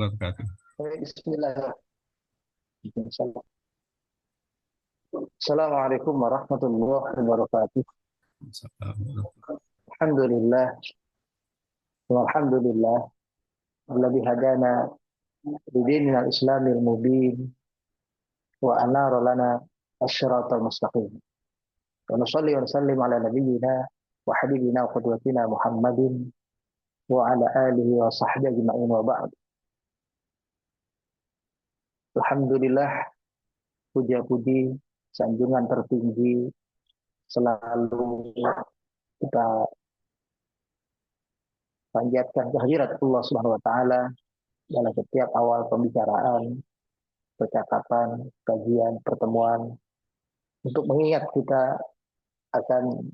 wabarakatuh. Bismillahirrahmanirrahim. Assalamualaikum warahmatullahi wabarakatuh. Alhamdulillah, walhamdulillah, alladzi hadana lidinil islamil mubin wa anara lana asyiratal mustaqim. Wa nusalli wa nusallim ala nabiyyina wa habibina wa qudwatina Muhammadin wa ala alihi wa sahbihi ajma'in wa ba'd. Alhamdulillah, puja-puji, sanjungan tertinggi selalu kita panjatkan kehadirat Allah Subhanahu wa taala dalam setiap awal pembicaraan, percakapan, kajian, pertemuan untuk mengingat kita akan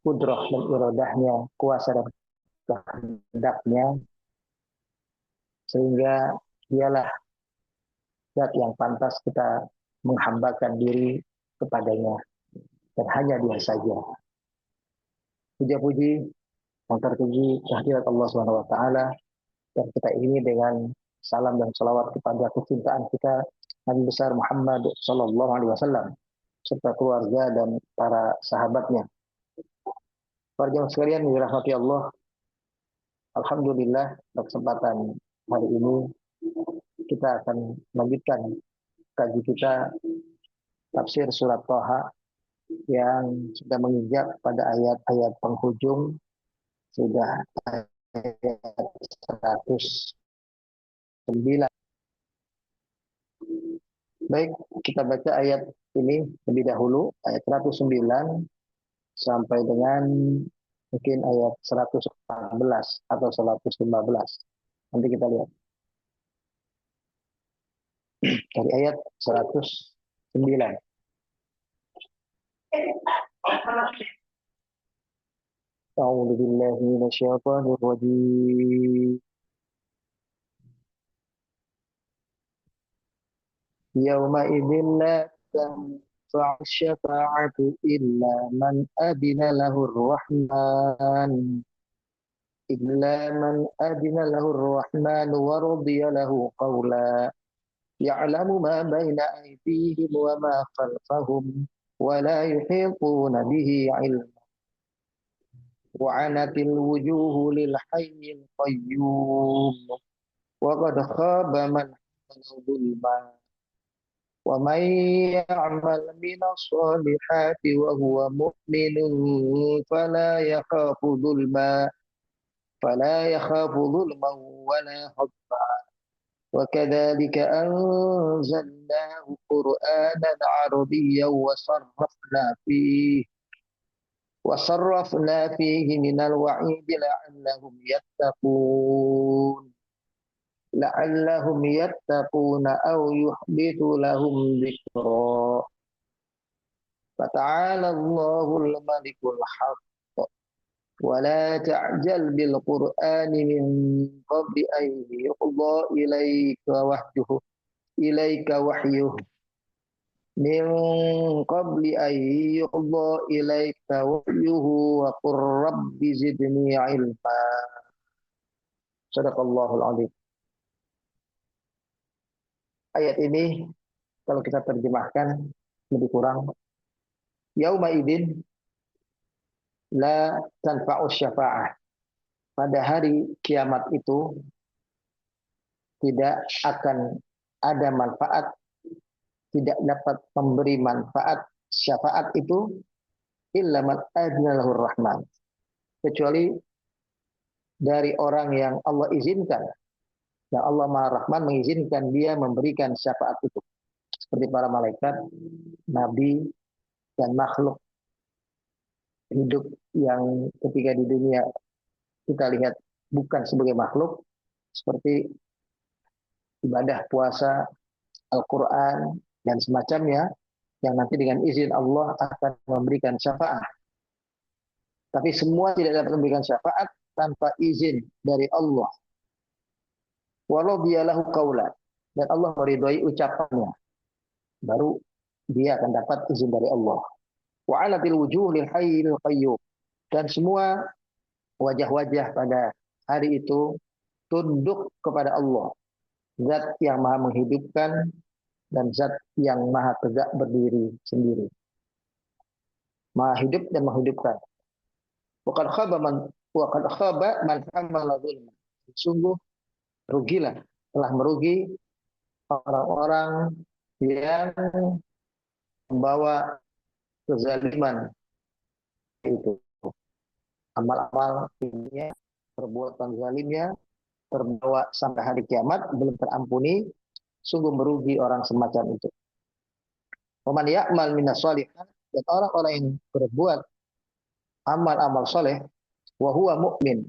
kudrah dan iradahnya, kuasa dan kehendaknya, sehingga dialah zat yang pantas kita menghambakan diri kepadanya dan hanya dia saja. Puja-puji yang tertinggi kehadirat Allah Subhanahu wa taala, dan kita ini dengan salam dan salawat kepada kecintaan kita Nabi besar Muhammad sallallahu alaihi wasallam serta keluarga dan para sahabatnya. Para jemaah sekalian yang dirahmati Allah, alhamdulillah pada kesempatan hari ini kita akan melanjutkan kaji kita tafsir surat Thaha yang sudah menginjak pada ayat-ayat penghujung, sudah ayat 109. Baik, kita baca ayat ini lebih dahulu, ayat 109 sampai dengan mungkin ayat 114 atau 115. Nanti kita lihat dari ayat 109. A'udzu billahi minasyaitonir rajim. Yauma idzin la tanfa'u syafa'atu illa man adina lahur rahman. إلا من أذن له الرحمن ورضي له قولا يعلم ما بين أيديهم وما خلفهم ولا يحيطون به علما وعنت الوجوه للحي القيوم وقد خاب من حمل ظلما ومن يعمل من الصالحات وهو مؤمن فلا يخاف ظلما ولا هضما وكذلك أنزلناه قرآنا عربيا وصرفنا فيه من الوعيد لعلهم يتقون أو يحدث لهم ذكرا فتعالى الله الملك الحق ولا تعجل بالقرآن من قبل أن يقضى إليك وحيه من قبل أن يقضى إليك وحيه وقل رب زدني علما. Sadaqallahul Adzim. Ayat ini kalau kita terjemahkan lebih kurang, yauma idin la tanfa'u syafa'ah. Pada hari kiamat itu tidak akan ada manfaat, tidak dapat memberi manfaat syafaat itu illa man adzina lahur rahman, kecuali dari orang yang Allah izinkan, yang Allah Maha Rahman mengizinkan dia memberikan syafaat itu, seperti para malaikat, nabi, dan makhluk hidup yang ketika di dunia kita lihat bukan sebagai makhluk, seperti ibadah puasa, Al-Quran, dan semacamnya, yang nanti dengan izin Allah akan memberikan syafaat. Tapi semua tidak dapat memberikan syafaat tanpa izin dari Allah. Walau biyalahu qawla, dan Allah meridhoi ucapannya, baru dia akan dapat izin dari Allah. Wa alatil wujuh lil hayyil qayyum, dan semua wajah-wajah pada hari itu tunduk kepada Allah, zat yang maha menghidupkan dan zat yang maha tegak berdiri sendiri. Maha hidup dan menghidupkan. Waqad khaba man hamala zulma. Sungguh rugilah, telah merugi orang-orang yang membawa kezaliman itu. Amal-amal ini, perbuatan zalimnya terbawa sampai hari kiamat belum terampuni, sungguh merugi orang semacam itu. Waman ya'mal minas shalihat, dan orang-orang yang berbuat amal-amal soleh, wa huwa mu'min,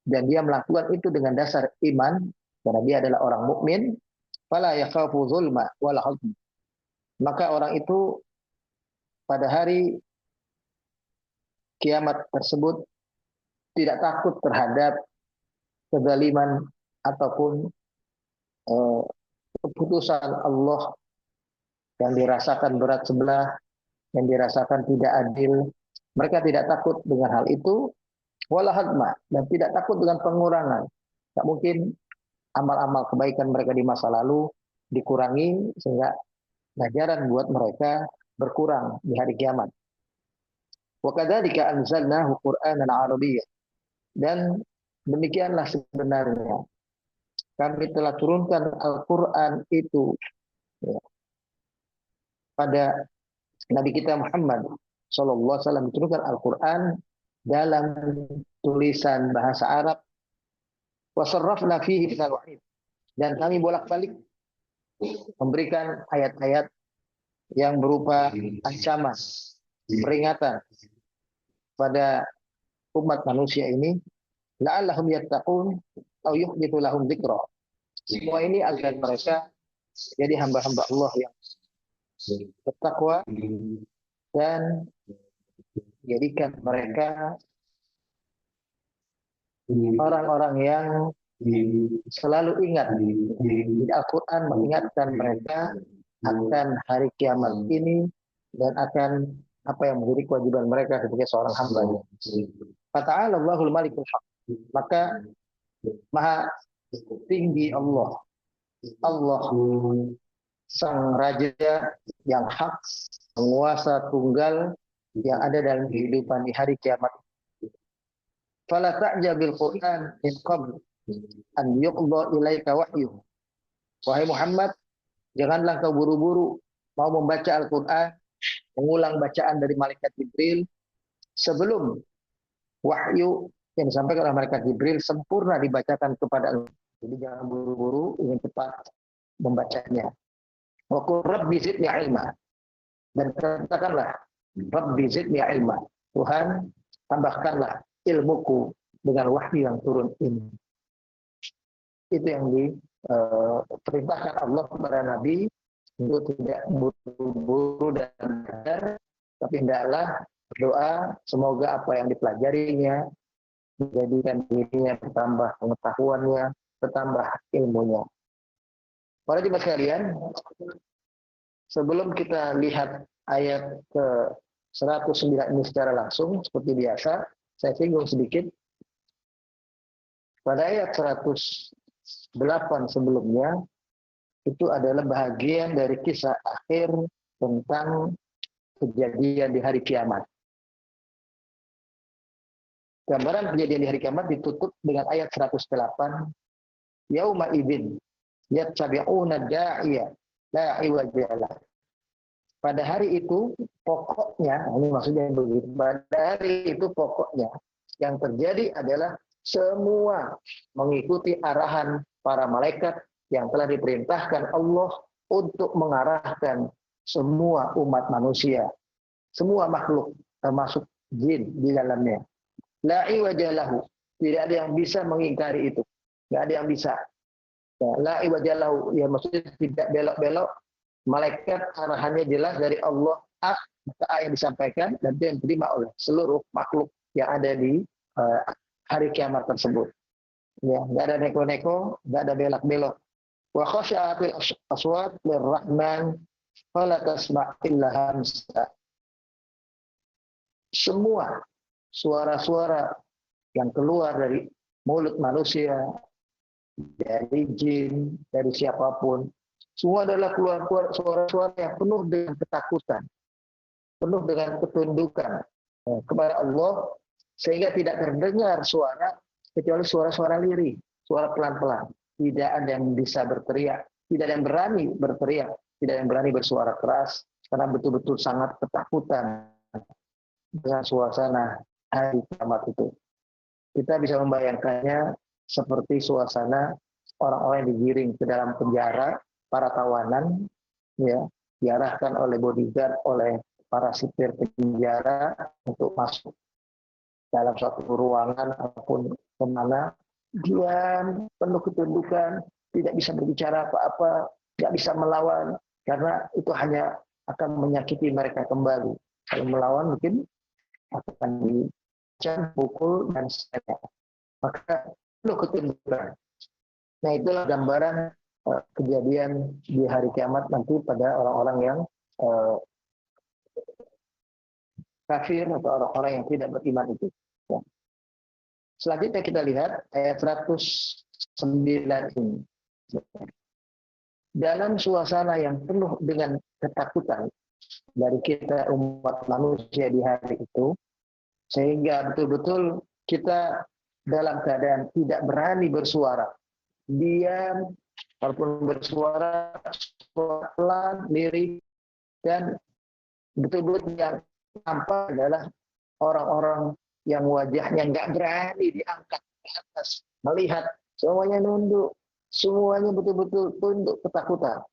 dan dia melakukan itu dengan dasar iman, karena dia adalah orang mukmin, fala yakhafu zulma wala huzn. Maka orang itu pada hari kiamat tersebut tidak takut terhadap kezaliman ataupun keputusan Allah yang dirasakan berat sebelah, yang dirasakan tidak adil. Mereka tidak takut dengan hal itu, wala hadma, dan tidak takut dengan pengurangan. Tak mungkin amal-amal kebaikan mereka di masa lalu dikurangi sehingga ganjaran buat mereka berkurang di hari kiamat. Wa kadzalika anzalnahu Qur'anan Arabiyyan, dan demikianlah sebenarnya kami telah turunkan Al-Quran itu ya, pada Nabi kita Muhammad Sallallahu Alaihi Wasallam, diturunkan Al-Quran dalam tulisan bahasa Arab. Wasarrafna fihi minal wa'id, dan kami bolak-balik memberikan ayat-ayat yang berupa ancaman, peringatan pada umat manusia ini, la'allahum yattaqun aw yuhditsu lahum dzikra. Semua ini agar mereka jadi hamba-hamba Allah yang bertakwa dan jadikan mereka orang-orang yang selalu ingat. Di Al-Quran mengingatkan mereka akan hari kiamat ini dan akan apa yang menjadi kewajiban mereka sebagai seorang hamba. Fata'ala Allahul Malikul Haq. Maka maha tinggi Allah. Allah sang raja yang hak, penguasa tunggal yang ada dalam kehidupan di hari kiamat. Fala ta'jabil Qur'an min qabl an yuqda ilaika wahyu. Wahai Muhammad, janganlah kau buru-buru mau membaca Al-Quran, mengulang bacaan dari malaikat Jibril sebelum wahyu yang disampaikan oleh malaikat Jibril sempurna dibacakan kepada Allah. Jadi jangan buru-buru ingin cepat membacanya. Wa qur rabbi zidni ilma, dan katakanlah rabbi zidni ilma, Tuhan tambahkanlah ilmuku dengan wahyu yang turun ini. Itu yang diperintahkan Allah kepada Nabi untuk tidak buru-buru dan sadar, tapi hendaklah berdoa semoga apa yang dipelajarinya menjadikan dirinya bertambah pengetahuannya, bertambah ilmunya. Para jemaah sekalian, sebelum kita lihat ayat ke 109 ini secara langsung, seperti biasa, saya singgung sedikit. Pada ayat 108 sebelumnya, itu adalah bahagian dari kisah akhir tentang kejadian di hari kiamat. Gambaran kejadian di hari kiamat ditutup dengan ayat 108. Yauma idzin yattabi'una da'iya la iwaja lah. Pada hari itu pokoknya, ini maksudnya begitu. Pada hari itu pokoknya yang terjadi adalah semua mengikuti arahan para malaikat yang telah diperintahkan Allah untuk mengarahkan semua umat manusia, semua makhluk termasuk jin di dalamnya. La iwaja lahu, tidak ada yang bisa mengingkari itu, tidak ada yang bisa. La iwaja lahu, ya maksudnya tidak belok-belok. Malaikat arahannya jelas dari Allah, maka yang disampaikan dan itu yang diterima oleh seluruh makhluk yang ada di hari kiamat tersebut. Ya, nggak ada neko-neko, nggak ada belak-belok. Wa khasyatil aswat lirrahman fala tasma' illa hamsa. Semua suara-suara yang keluar dari mulut manusia dari jin, dari siapapun. Semua adalah keluar suara-suara yang penuh dengan ketakutan, penuh dengan ketundukan kepada Allah, sehingga tidak terdengar suara kecuali suara-suara lirih, suara pelan-pelan. Tidak ada yang bisa berteriak, tidak ada yang berani berteriak, tidak ada yang berani bersuara keras, karena betul-betul sangat ketakutan dengan suasana hari kiamat itu. Kita bisa membayangkannya seperti suasana orang-orang yang digiring ke dalam penjara, para tawanan, ya, diarahkan oleh bodyguard, oleh para sipir penjara untuk masuk dalam suatu ruangan ataupun kemana, diam, penuh ketundukan, tidak bisa berbicara apa-apa, tidak bisa melawan, karena itu hanya akan menyakiti mereka kembali. Kalau melawan mungkin akan dicam, pukul, dan sebagainya. Maka penuh ketundukan. Nah, itulah gambaran kejadian di hari kiamat nanti pada orang-orang yang kafir atau orang-orang yang tidak beriman itu. Ya. Selanjutnya kita lihat ayat 109 ini. Dalam suasana yang penuh dengan ketakutan dari kita umat manusia di hari itu, sehingga betul-betul kita dalam keadaan tidak berani bersuara, diam, walaupun bersuara pelan, lirih, dan betul-betul yang nampak adalah orang-orang yang wajahnya nggak berani diangkat ke atas, melihat semuanya nunduk, semuanya betul-betul tunduk ketakutan.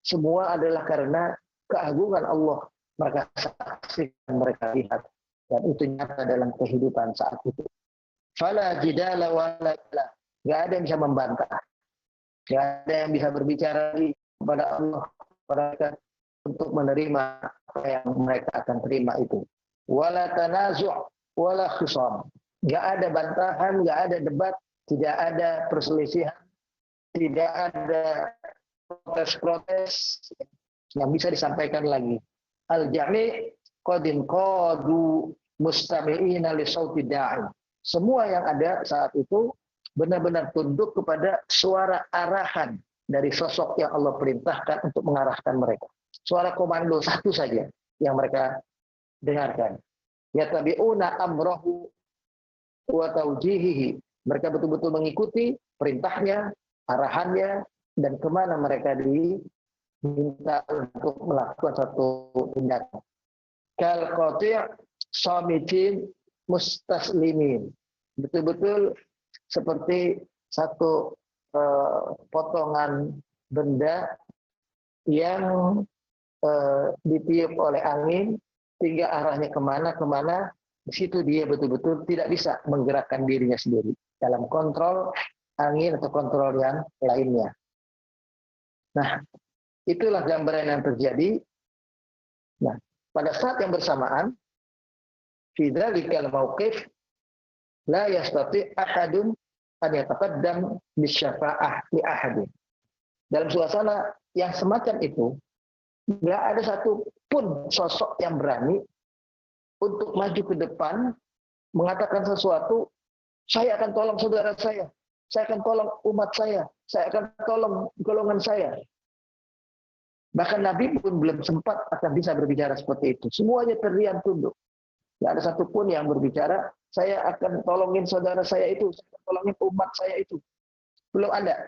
Semua adalah karena keagungan Allah mereka saksikan, mereka lihat, dan itu nyata dalam kehidupan saat itu. Fala jidala wala jala. Nggak ada yang bisa membantah, nggak ada yang bisa berbicara kepada Allah, mereka untuk menerima apa yang mereka akan terima itu. Wala tanazu' wala khusam. Nggak ada bantahan, nggak ada debat, tidak ada perselisihan, tidak ada protes-protes yang bisa disampaikan lagi. Al-jami' qadin qadu mustami'ina li sauti da'i. Semua yang ada saat itu benar-benar tunduk kepada suara arahan dari sosok yang Allah perintahkan untuk mengarahkan mereka. Suara komando satu saja yang mereka dengarkan. Yatabi'una amrahu wa taujihihi. Mereka betul-betul mengikuti perintahnya, arahannya, dan kemana mereka diminta untuk melakukan satu tindakan. Kal qati' samitin mustaslimin. Betul-betul seperti satu potongan benda yang ditiup oleh angin, sehingga arahnya kemana-kemana, di situ dia betul-betul tidak bisa menggerakkan dirinya sendiri dalam kontrol angin atau kontrol yang lainnya. Nah, itulah gambaran yang terjadi. Nah, pada saat yang bersamaan, fi dzalikal mauqif la yastati ahadun an yataqaddam bisyafa'ah li ahadin. Dalam suasana yang semacam itu, nggak ada satu pun sosok yang berani untuk maju ke depan mengatakan sesuatu, saya akan tolong saudara saya akan tolong umat saya akan tolong golongan saya. Bahkan Nabi pun belum sempat akan bisa berbicara seperti itu. Semuanya terdiam tunduk. Nggak ada satupun yang berbicara, saya akan tolongin saudara saya itu, saya akan tolongin umat saya itu. Belum ada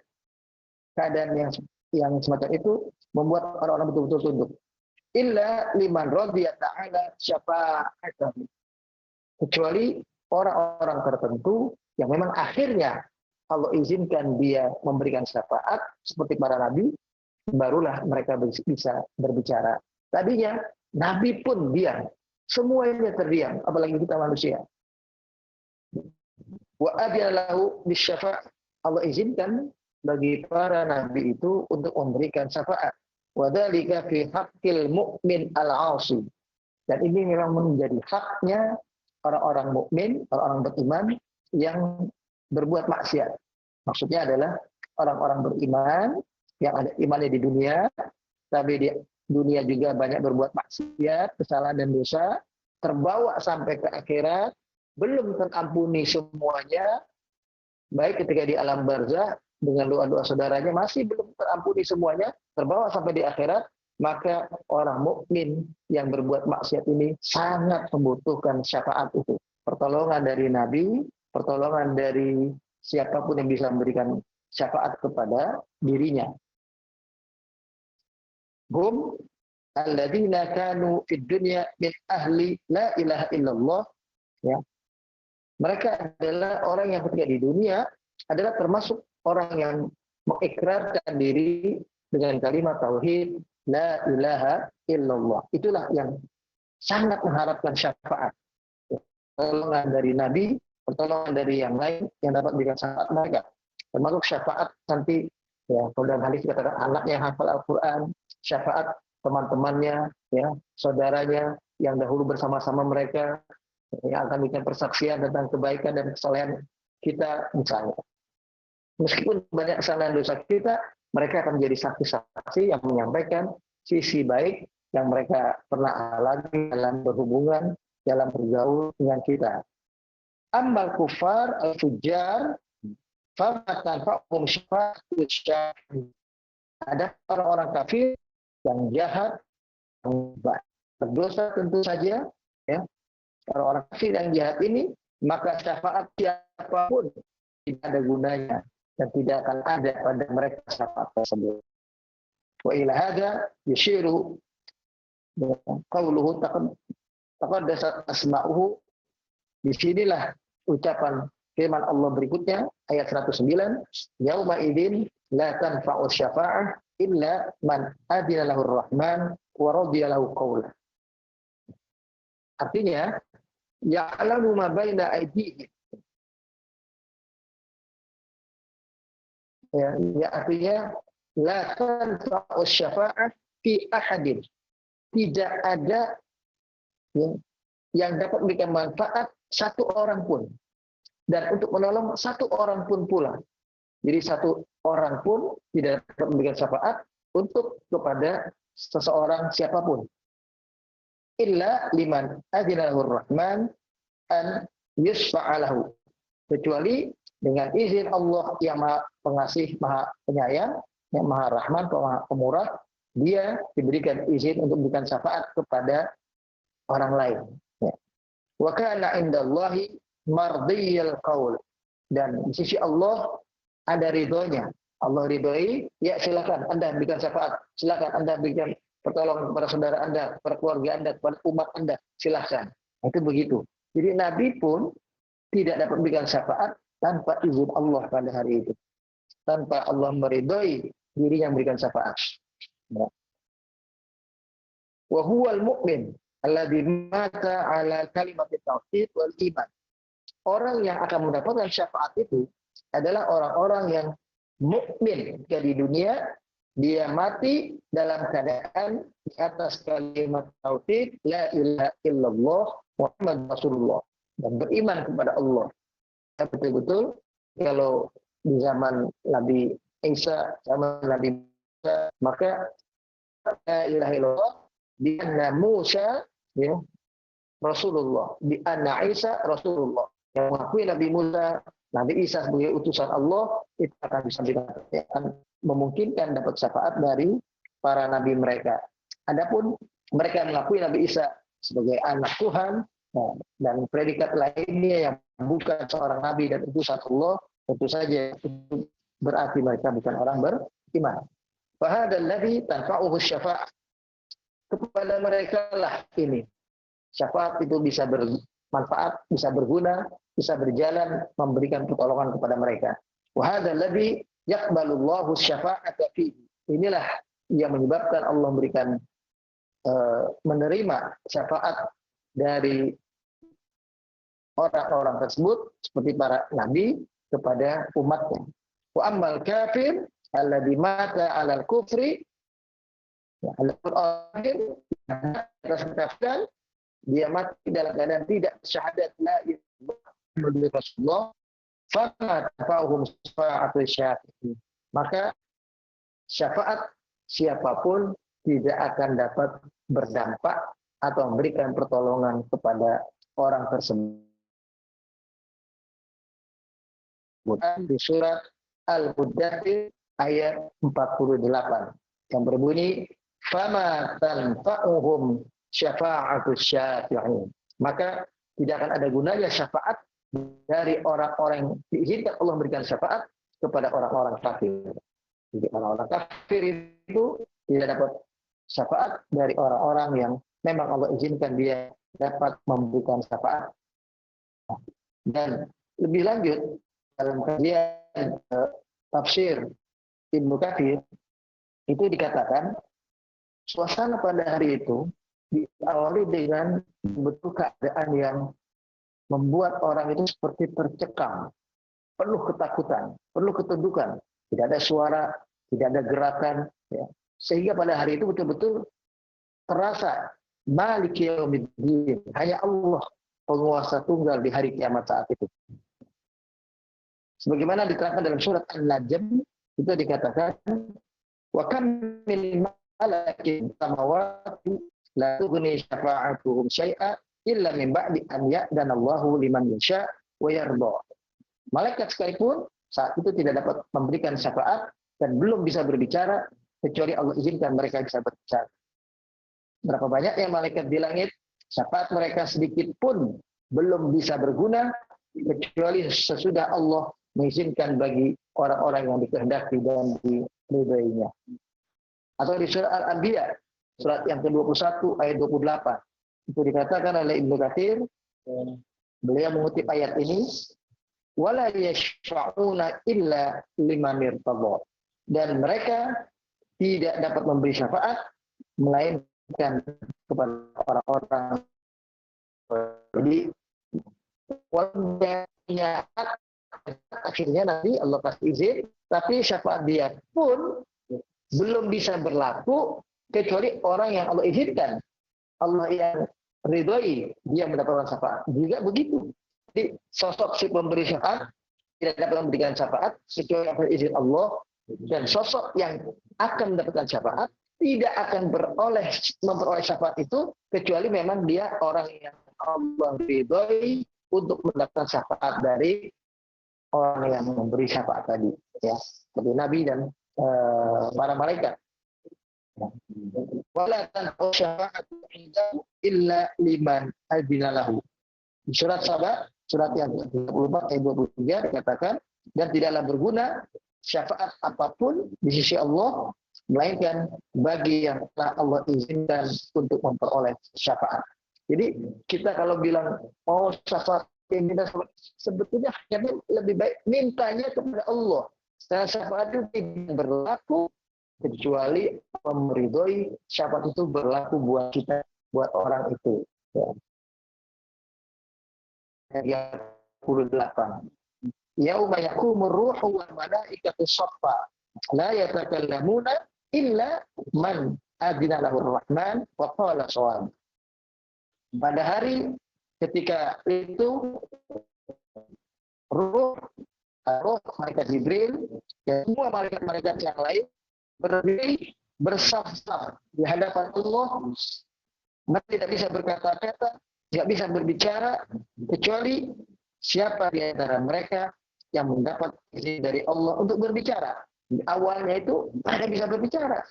keadaan yang semacam itu membuat orang-orang betul-betul tunduk. Illa liman radhiya ta'ala syafa'atahu. Kecuali orang-orang tertentu yang memang akhirnya Allah izinkan dia memberikan syafaat seperti para nabi, barulah mereka bisa berbicara. Tadinya nabi pun diam, semuanya terdiam, apalagi kita manusia. Wa adina lahu bisyafa'ah. Allah izinkan bagi para nabi itu untuk memberikan syafaat. Wa dzalika fi haqqil mu'min al-'asi. Dan ini memang menjadi haknya orang-orang mukmin, orang-orang beriman yang berbuat maksiat. Maksudnya adalah orang-orang beriman yang ada imannya di dunia, tapi di dunia juga banyak berbuat maksiat, kesalahan dan dosa, terbawa sampai ke akhirat, belum terampuni semuanya, baik ketika di alam barzah dengan doa-doa saudaranya masih belum terampuni semuanya, terbawa sampai di akhirat, maka orang mukmin yang berbuat maksiat ini sangat membutuhkan syafaat itu. Pertolongan dari Nabi, pertolongan dari siapapun yang bisa memberikan syafaat kepada dirinya. Hum alladzina kanu fid dunya min ahli la ilaha illallah, ya. Mereka adalah orang yang ketika di dunia adalah termasuk orang yang mengikrarkan diri dengan kalimat tauhid la ilaha illallah. Itulah yang sangat mengharapkan syafaat. Pertolongan dari Nabi, pertolongan dari yang lain yang dapat memberikan syafaat mereka. Termasuk syafaat nanti, ya, kalau dalam hadis dikatakan anaknya yang hafal Al-Quran, syafaat teman-temannya, ya, saudaranya yang dahulu bersama-sama mereka, yang akan bikin persaksian tentang kebaikan dan kesalehan kita misalnya. Meskipun banyak kesalahan dosa kita, mereka akan menjadi saksi-saksi yang menyampaikan sisi baik yang mereka pernah alami dalam berhubungan, dalam bergaul dengan kita. Ammal kufar al-fujar famatan fa'um syafa'atu syafi'in. Ada orang-orang kafir yang jahat, yang berdosa tentu saja, ya. Orang-orang kafir yang jahat ini, maka syafaat siapapun tidak ada gunanya dan tidak akan ada pada mereka syafaat tersebut. Wa ila hadza yushiru qauluhu taqaddasat asma'uhu. Disinilah ucapan firman Allah berikutnya ayat 109, yauma idzin la tanfa'u syafa'ah illa man adina lahur rahman wa radiya lahu qawla. Artinya ya'lamu ma baina aydihim. Ya, artinya la tanfa'u syafa'ah fi ahadin. Tidak ada, ya, yang dapat memberikan manfaat satu orang pun, dan untuk menolong satu orang pun pula. Jadi satu orang pun tidak dapat memberikan syafaat untuk kepada seseorang siapapun. Illa liman adzinahur rahman an yusfa'alahu. Kecuali dengan izin Allah yang Maha Pengasih, Maha Penyayang, yang Maha Rahman, Maha Pemurah, dia diberikan izin untuk memberikan syafaat kepada orang lain. Wa kana indallahi mardiyal qaul. Dan di sisi Allah ada ridhonya. Allah ridhoi, ya silakan Anda berikan syafaat, silakan Anda berikan pertolongan kepada saudara Anda, kepada keluarga Anda, kepada umat Anda, silakan. Itu begitu. Jadi Nabi pun tidak dapat memberikan syafaat tanpa izin Allah pada hari itu. Tanpa Allah meridhoi dirinya memberikan syafaat. Wa huwal mu'min alladzi mata ala kalimat tauhid wal iman. Orang yang akan mendapatkan syafaat itu adalah orang-orang yang mukmin ketika di dunia, dia mati dalam keadaan di atas kalimat tauhid la ilaha illallah Muhammad Rasulullah, dan beriman kepada Allah. Betul-betul kalau di zaman Nabi Isa, zaman Nabi Musa, maka la ilaha illallah di anna Musa, ya, Rasulullah, di anna Isa Rasulullah. Yang mengakui Nabi Musa, Nabi Isa sebagai utusan Allah, itu akan bisa akan memungkinkan dapat syafaat dari para nabi mereka. Adapun mereka mengakui Nabi Isa sebagai anak Tuhan, dan predikat lainnya yang bukan seorang nabi dan utusan Allah, tentu saja berarti mereka bukan orang beriman. Fahadal ladzi tanfa'uhu syafa'ah. Kepada mereka lah ini syafaat itu bisa bermanfaat, bisa berguna, bisa berjalan memberikan pertolongan kepada mereka. Wa hadzal ladzi yaqbalullahu syafa'ata fihi. Inilah yang menyebabkan Allah memberikan menerima syafaat dari orang-orang tersebut seperti para nabi kepada umatnya. Wa ammal kafir alladzi mata 'alal kufri, dia mati dalam keadaan tidak syahadat la ilaha illallah, maka syafaat siapapun tidak akan dapat berdampak atau memberikan pertolongan kepada orang tersebut. Di surat Al-Muddathir ayat 48 yang berbunyi, "Fama tanfa'uhum syafa'atus syafi'in." Maka tidak akan ada gunanya syafaat dari orang-orang yang diizinkan Allah memberikan syafaat kepada orang-orang kafir. Jadi orang-orang kafir itu tidak dapat syafaat dari orang-orang yang memang Allah izinkan dia dapat memberikan syafaat. Dan lebih lanjut dalam kajian tafsir Ibnu Katsir itu dikatakan suasana pada hari itu diawali dengan bentuk keadaan yang membuat orang itu seperti tercekam, penuh ketakutan, penuh ketundukan, tidak ada suara, tidak ada gerakan, ya. Sehingga pada hari itu betul-betul terasa Maliki Yaumiddin, hanya Allah penguasa tunggal di hari kiamat saat itu. Sebagaimana diterangkan dalam surat An-Najm itu dikatakan, wa kam min malakin samawati la tughni syafa'atuhum syai'a illa min ba'di an ya'dana Allahu liman yasha' wa yarda. Malaikat sekalipun saat itu tidak dapat memberikan syafaat dan belum bisa berbicara kecuali Allah izinkan mereka bisa berbicara. Berapa banyak yang malaikat di langit, syafaat mereka sedikit pun belum bisa berguna kecuali sesudah Allah mengizinkan bagi orang-orang yang dikehendaki dan diridainya. Atau di surat Al-Anbiya, surat yang ke-21 ayat 28, itu dikatakan oleh Ibnu Katsir, beliau mengutip ayat ini, wala yashfa'una illa liman irtadha. Dan mereka tidak dapat memberi syafaat melainkan kepada orang-orang. Jadi walaupun akhirnya nanti Allah pasti izin, tapi syafaat dia pun belum bisa berlaku kecuali orang yang Allah izinkan, Allah yang ridhoi dia mendapatkan syafaat. Juga begitu. Jadi sosok si pemberi syafaat tidak dapat memberikan syafaat kecuali atas izin Allah, dan sosok yang akan mendapatkan syafaat tidak akan memperoleh syafaat itu kecuali memang dia orang yang Allah ridhoi untuk mendapatkan syafaat dari orang yang memberi syafaat tadi, ya, seperti Nabi dan para malaikat. Wala tanfa'u syafa'atu indahu illa liman adzina lahu. Di surat Saba, surat yang 34 ayat 23 dikatakan, dan tidaklah berguna syafaat apapun di sisi Allah melainkan bagi yang telah Allah izinkan untuk memperoleh syafaat. Jadi kita kalau bilang mau syafaat ini, sebetulnya lebih baik mintanya kepada Allah. Karena syafaat itu tidak berlaku kecuali meridhoi syafaat itu berlaku buat kita, buat orang itu. Ya. 38. Yauma yaqumur ruhu wal malaikatu shaffa la yatakallamuna illa man adzina lahu rahman wa qala shawab. Pada hari ketika itu roh malaikat Jibril dan semua malaikat-malaikat yang lain berdiri bersaf-saf di hadapan Allah. Mereka tidak bisa berkata-kata, tidak bisa berbicara kecuali siapa di antara mereka yang mendapat izin dari Allah untuk berbicara. Di awalnya itu ada bisa berbicara,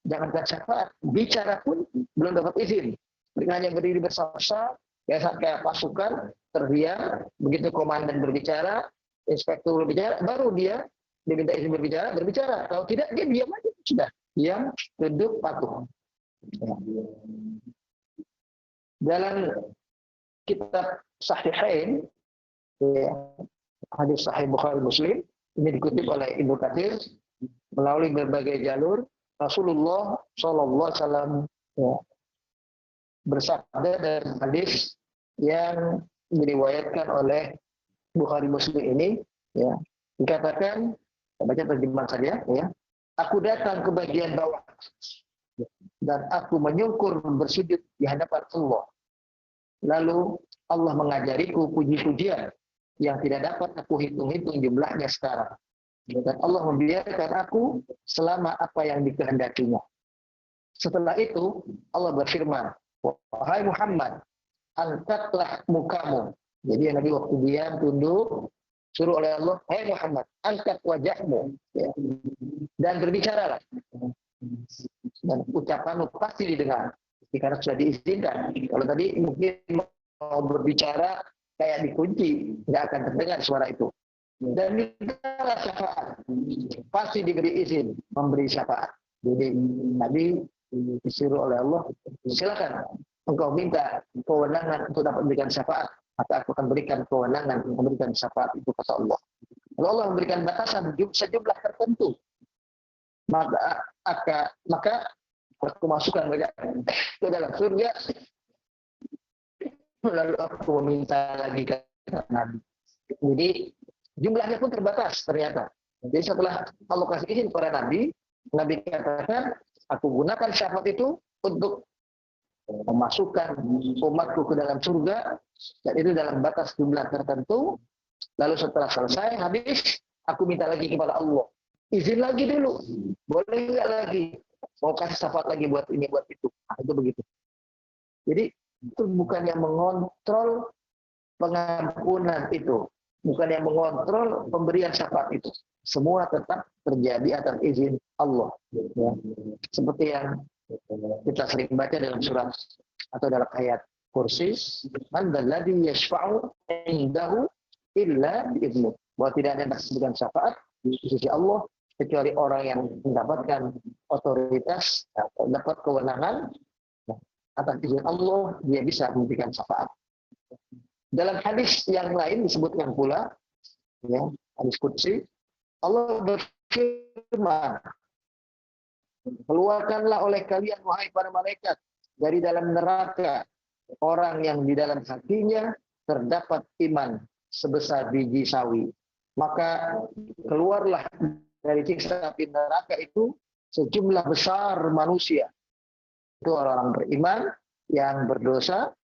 jangankan syafaat, bicara pun belum dapat izin. Mereka hanya berdiri bersama-sama, kayak pasukan terdiam. Begitu komandan berbicara, inspektur berbicara, baru dia diminta izin berbicara. Kalau tidak, dia diam aja, sudah diam, duduk, patuh. Dalam kitab Sahihain, hadis Sahih Bukhari Muslim, ini dikutip oleh Ibnu Katsir melalui berbagai jalur. Rasulullah SAW bersabda dalam hadis yang diriwayatkan oleh Bukhari Muslim ini, ya, dikatakan, baca terjemahan saja, ya, aku datang ke bagian bawah dan aku menyungkur bersujud di hadapan Allah. Lalu Allah mengajariku puji-pujian yang tidak dapat aku hitung-hitung jumlahnya sekarang. Dan Allah membiarkan aku selama apa yang dikehendakinya. Setelah itu Allah berfirman, wahai Muhammad, angkatlah mukamu. Jadi Nabi waktu diam, tunduk, Suruh oleh Allah, hai Muhammad, angkat wajahmu, ya, dan berbicaralah. Dan ucapanmu pasti didengar, karena sudah diizinkan. Kalau tadi mungkin mau berbicara kayak dikunci, nggak akan terdengar suara itu. Dan mintalah syafaat, pasti diberi izin memberi syafaat. Jadi Nabi disuruh oleh Allah, silakan engkau minta kewenangan untuk dapat memberikan syafaat, maka aku akan berikan kewenangan untuk memberikan syafaat itu, kata Allah. Kalau Allah memberikan batasan sejumlah tertentu, maka aku masukkan mereka ke dalam surga, lalu aku meminta lagi ke Nabi. Jadi jumlahnya pun terbatas ternyata. Jadi setelah Allah kasih izin kepada Nabi, Nabi katakan, aku gunakan syafaat itu untuk memasukkan umatku ke dalam surga, dan itu dalam batas jumlah tertentu. Lalu setelah selesai, habis, aku minta lagi kepada Allah, izin lagi dulu, boleh nggak lagi, mau kasih syafaat lagi buat ini, buat itu. Nah, itu begitu. Jadi itu bukan yang mengontrol pengampunan itu, bukan yang mengontrol pemberian syafaat itu. Semua tetap terjadi atas izin Allah. Ya. Seperti yang kita sering baca dalam surat atau dalam ayat kursi, man dzalladzi yashfa'u indahu illa bi'idzni. Bahwa tidak ada yang memberikan syafaat di sisi Allah kecuali orang yang mendapatkan otoritas, dapat kewenangan atas izin Allah, dia bisa memberikan syafaat. Dalam hadis yang lain disebutkan pula, ya, hadis qudsi, Allah berfirman, keluarkanlah oleh kalian, wahai para malaikat, dari dalam neraka orang yang di dalam hatinya terdapat iman sebesar biji sawi. Maka keluarlah dari siksa api neraka itu sejumlah besar manusia. Itu orang beriman yang berdosa.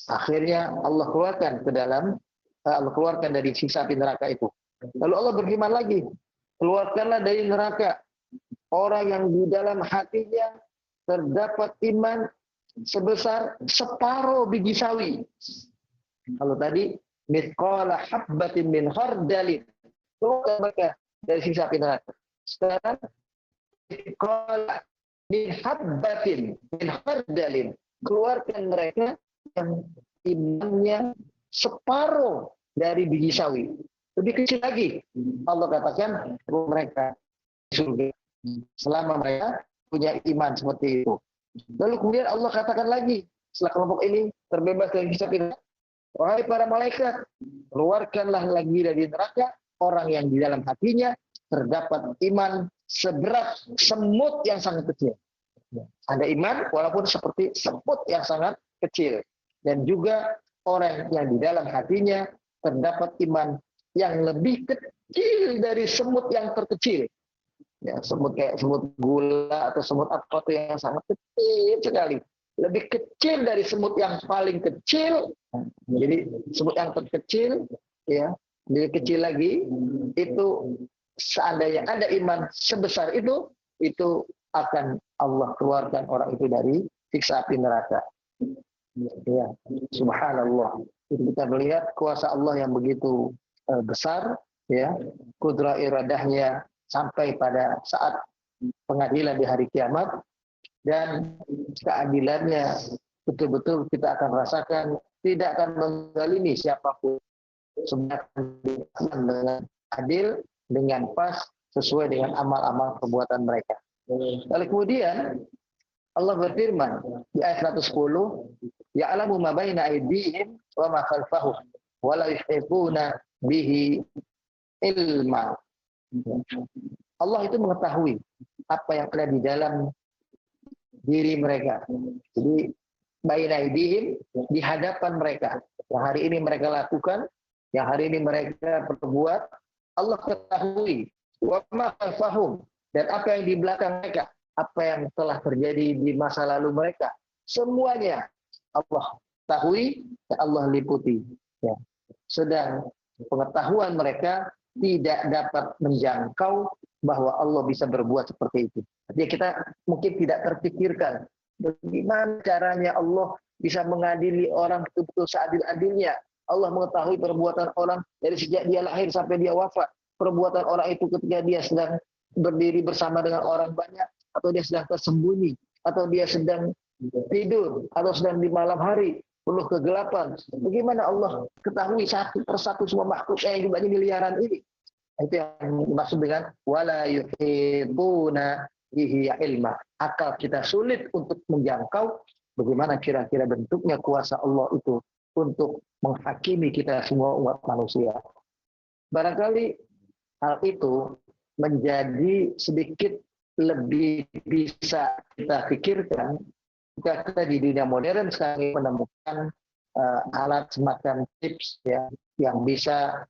Akhirnya Allah keluarkan dari siksa api neraka itu. Lalu Allah berfirman lagi, keluarkanlah dari neraka orang yang di dalam hatinya terdapat iman sebesar separuh biji sawi. Kalau tadi mithqala habbatin min khardalin, keluarkan mereka dari siksa api neraka. Sekarang mithqala min habbatin min khardalin, keluarkan mereka yang imannya separuh dari biji sawi. Lebih kecil lagi. Allah katakan mereka di surga selama mereka punya iman seperti itu. Lalu kemudian Allah katakan lagi, setelah kelompok ini terbebas dari siksa neraka, wahai para malaikat, keluarkanlah lagi dari neraka orang yang di dalam hatinya terdapat iman seberat semut yang sangat kecil. Ada iman walaupun seperti semut yang sangat kecil. Dan juga orang yang di dalam hatinya terdapat iman yang lebih kecil dari semut yang terkecil. Ya, semut kayak semut gula atau semut apa tuh yang sangat kecil sekali. Lebih kecil dari semut yang paling kecil. Jadi semut yang terkecil, ya, lebih kecil lagi, itu seandainya ada iman sebesar itu akan Allah keluarkan orang itu dari siksa api neraka. Ya, subhanallah. Itu kita melihat kuasa Allah yang begitu besar, ya, kudrah iradahnya sampai pada saat pengadilan di hari kiamat, dan keadilannya betul-betul kita akan rasakan, tidak akan menzalimi siapapun, sebenarnya dengan adil, dengan pas, sesuai dengan amal-amal perbuatan mereka. Lalu kemudian Allah berfirman di ayat 110, ya'lamu ma baina aydihim wa ma khalfahum wa la yuhituna bihi ilma. Allah itu mengetahui apa yang ada di dalam diri mereka. Jadi baina aydihim, di hadapan mereka. Yang hari ini mereka lakukan, yang hari ini mereka perbuat, Allah ketahui. Wa ma khalfahum, dan apa yang di belakang mereka, apa yang telah terjadi di masa lalu mereka, semuanya Allah ketahui dan Allah liputi. Ya. Sedang pengetahuan mereka tidak dapat menjangkau bahwa Allah bisa berbuat seperti itu. Jadi kita mungkin tidak terpikirkan bagaimana caranya Allah bisa mengadili orang betul-betul seadil-adilnya. Allah mengetahui perbuatan orang dari sejak dia lahir sampai dia wafat. Perbuatan orang itu ketika dia sedang berdiri bersama dengan orang banyak, atau dia sedang tersembunyi, atau dia sedang tidur, atau sedang di malam hari penuh kegelapan. Bagaimana Allah ketahui satu persatu semua makhluk yang jumlahnya miliaran ini? Itu yang dimaksud dengan wala yuhituna bihi ilma. Akal kita sulit untuk menjangkau bagaimana kira-kira bentuknya kuasa Allah itu untuk menghakimi kita semua umat manusia. Barangkali hal itu menjadi sedikit lebih bisa kita pikirkan jika kita di dunia modern sekarang menemukan alat semacam chips ya, yang bisa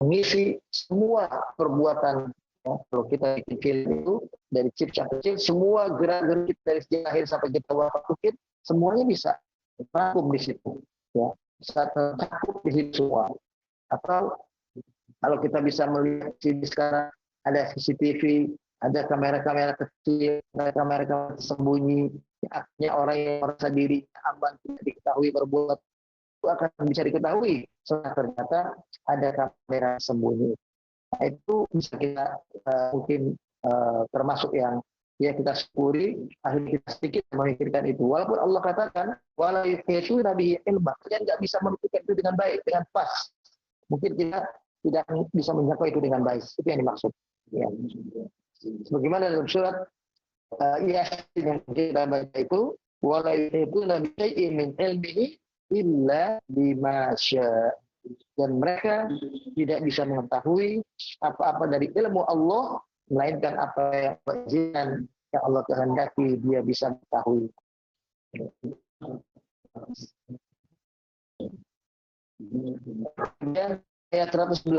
mengisi semua perbuatan ya. Kalau kita pikir itu dari chips yang kecil, semua gerak-gerik dari sejak lahir sampai kita wafat semuanya bisa terangkum di situ ya, bisa tercakup di situ semua. Atau kalau kita bisa melihat di sekarang ada CCTV, ada kamera-kamera kecil, ada kamera-kamera sembunyi, artinya orang yang merasa diri aman tidak diketahui berbuat itu akan bisa diketahui setelah ternyata ada kamera sembunyi. Nah, itu bisa kita mungkin termasuk yang ya kita syukuri, akhirnya kita sedikit memikirkan itu. Walaupun Allah katakan wala yuhituna bihi ilma, kalian nggak bisa memikirkan itu dengan baik, dengan pas. Mungkin kita tidak bisa menjangkau itu dengan baik. Itu yang dimaksud. Ya. Sebagaimana dalam surat Yasin yang kita baca itu, wala yuhituna bi syai'in min ilmihi illa bima syaa. Dan mereka tidak bisa mengetahui apa-apa dari ilmu Allah melainkan apa yang kewajiban yang Allah kehendaki dia bisa mengetahui. Dan ayat 111.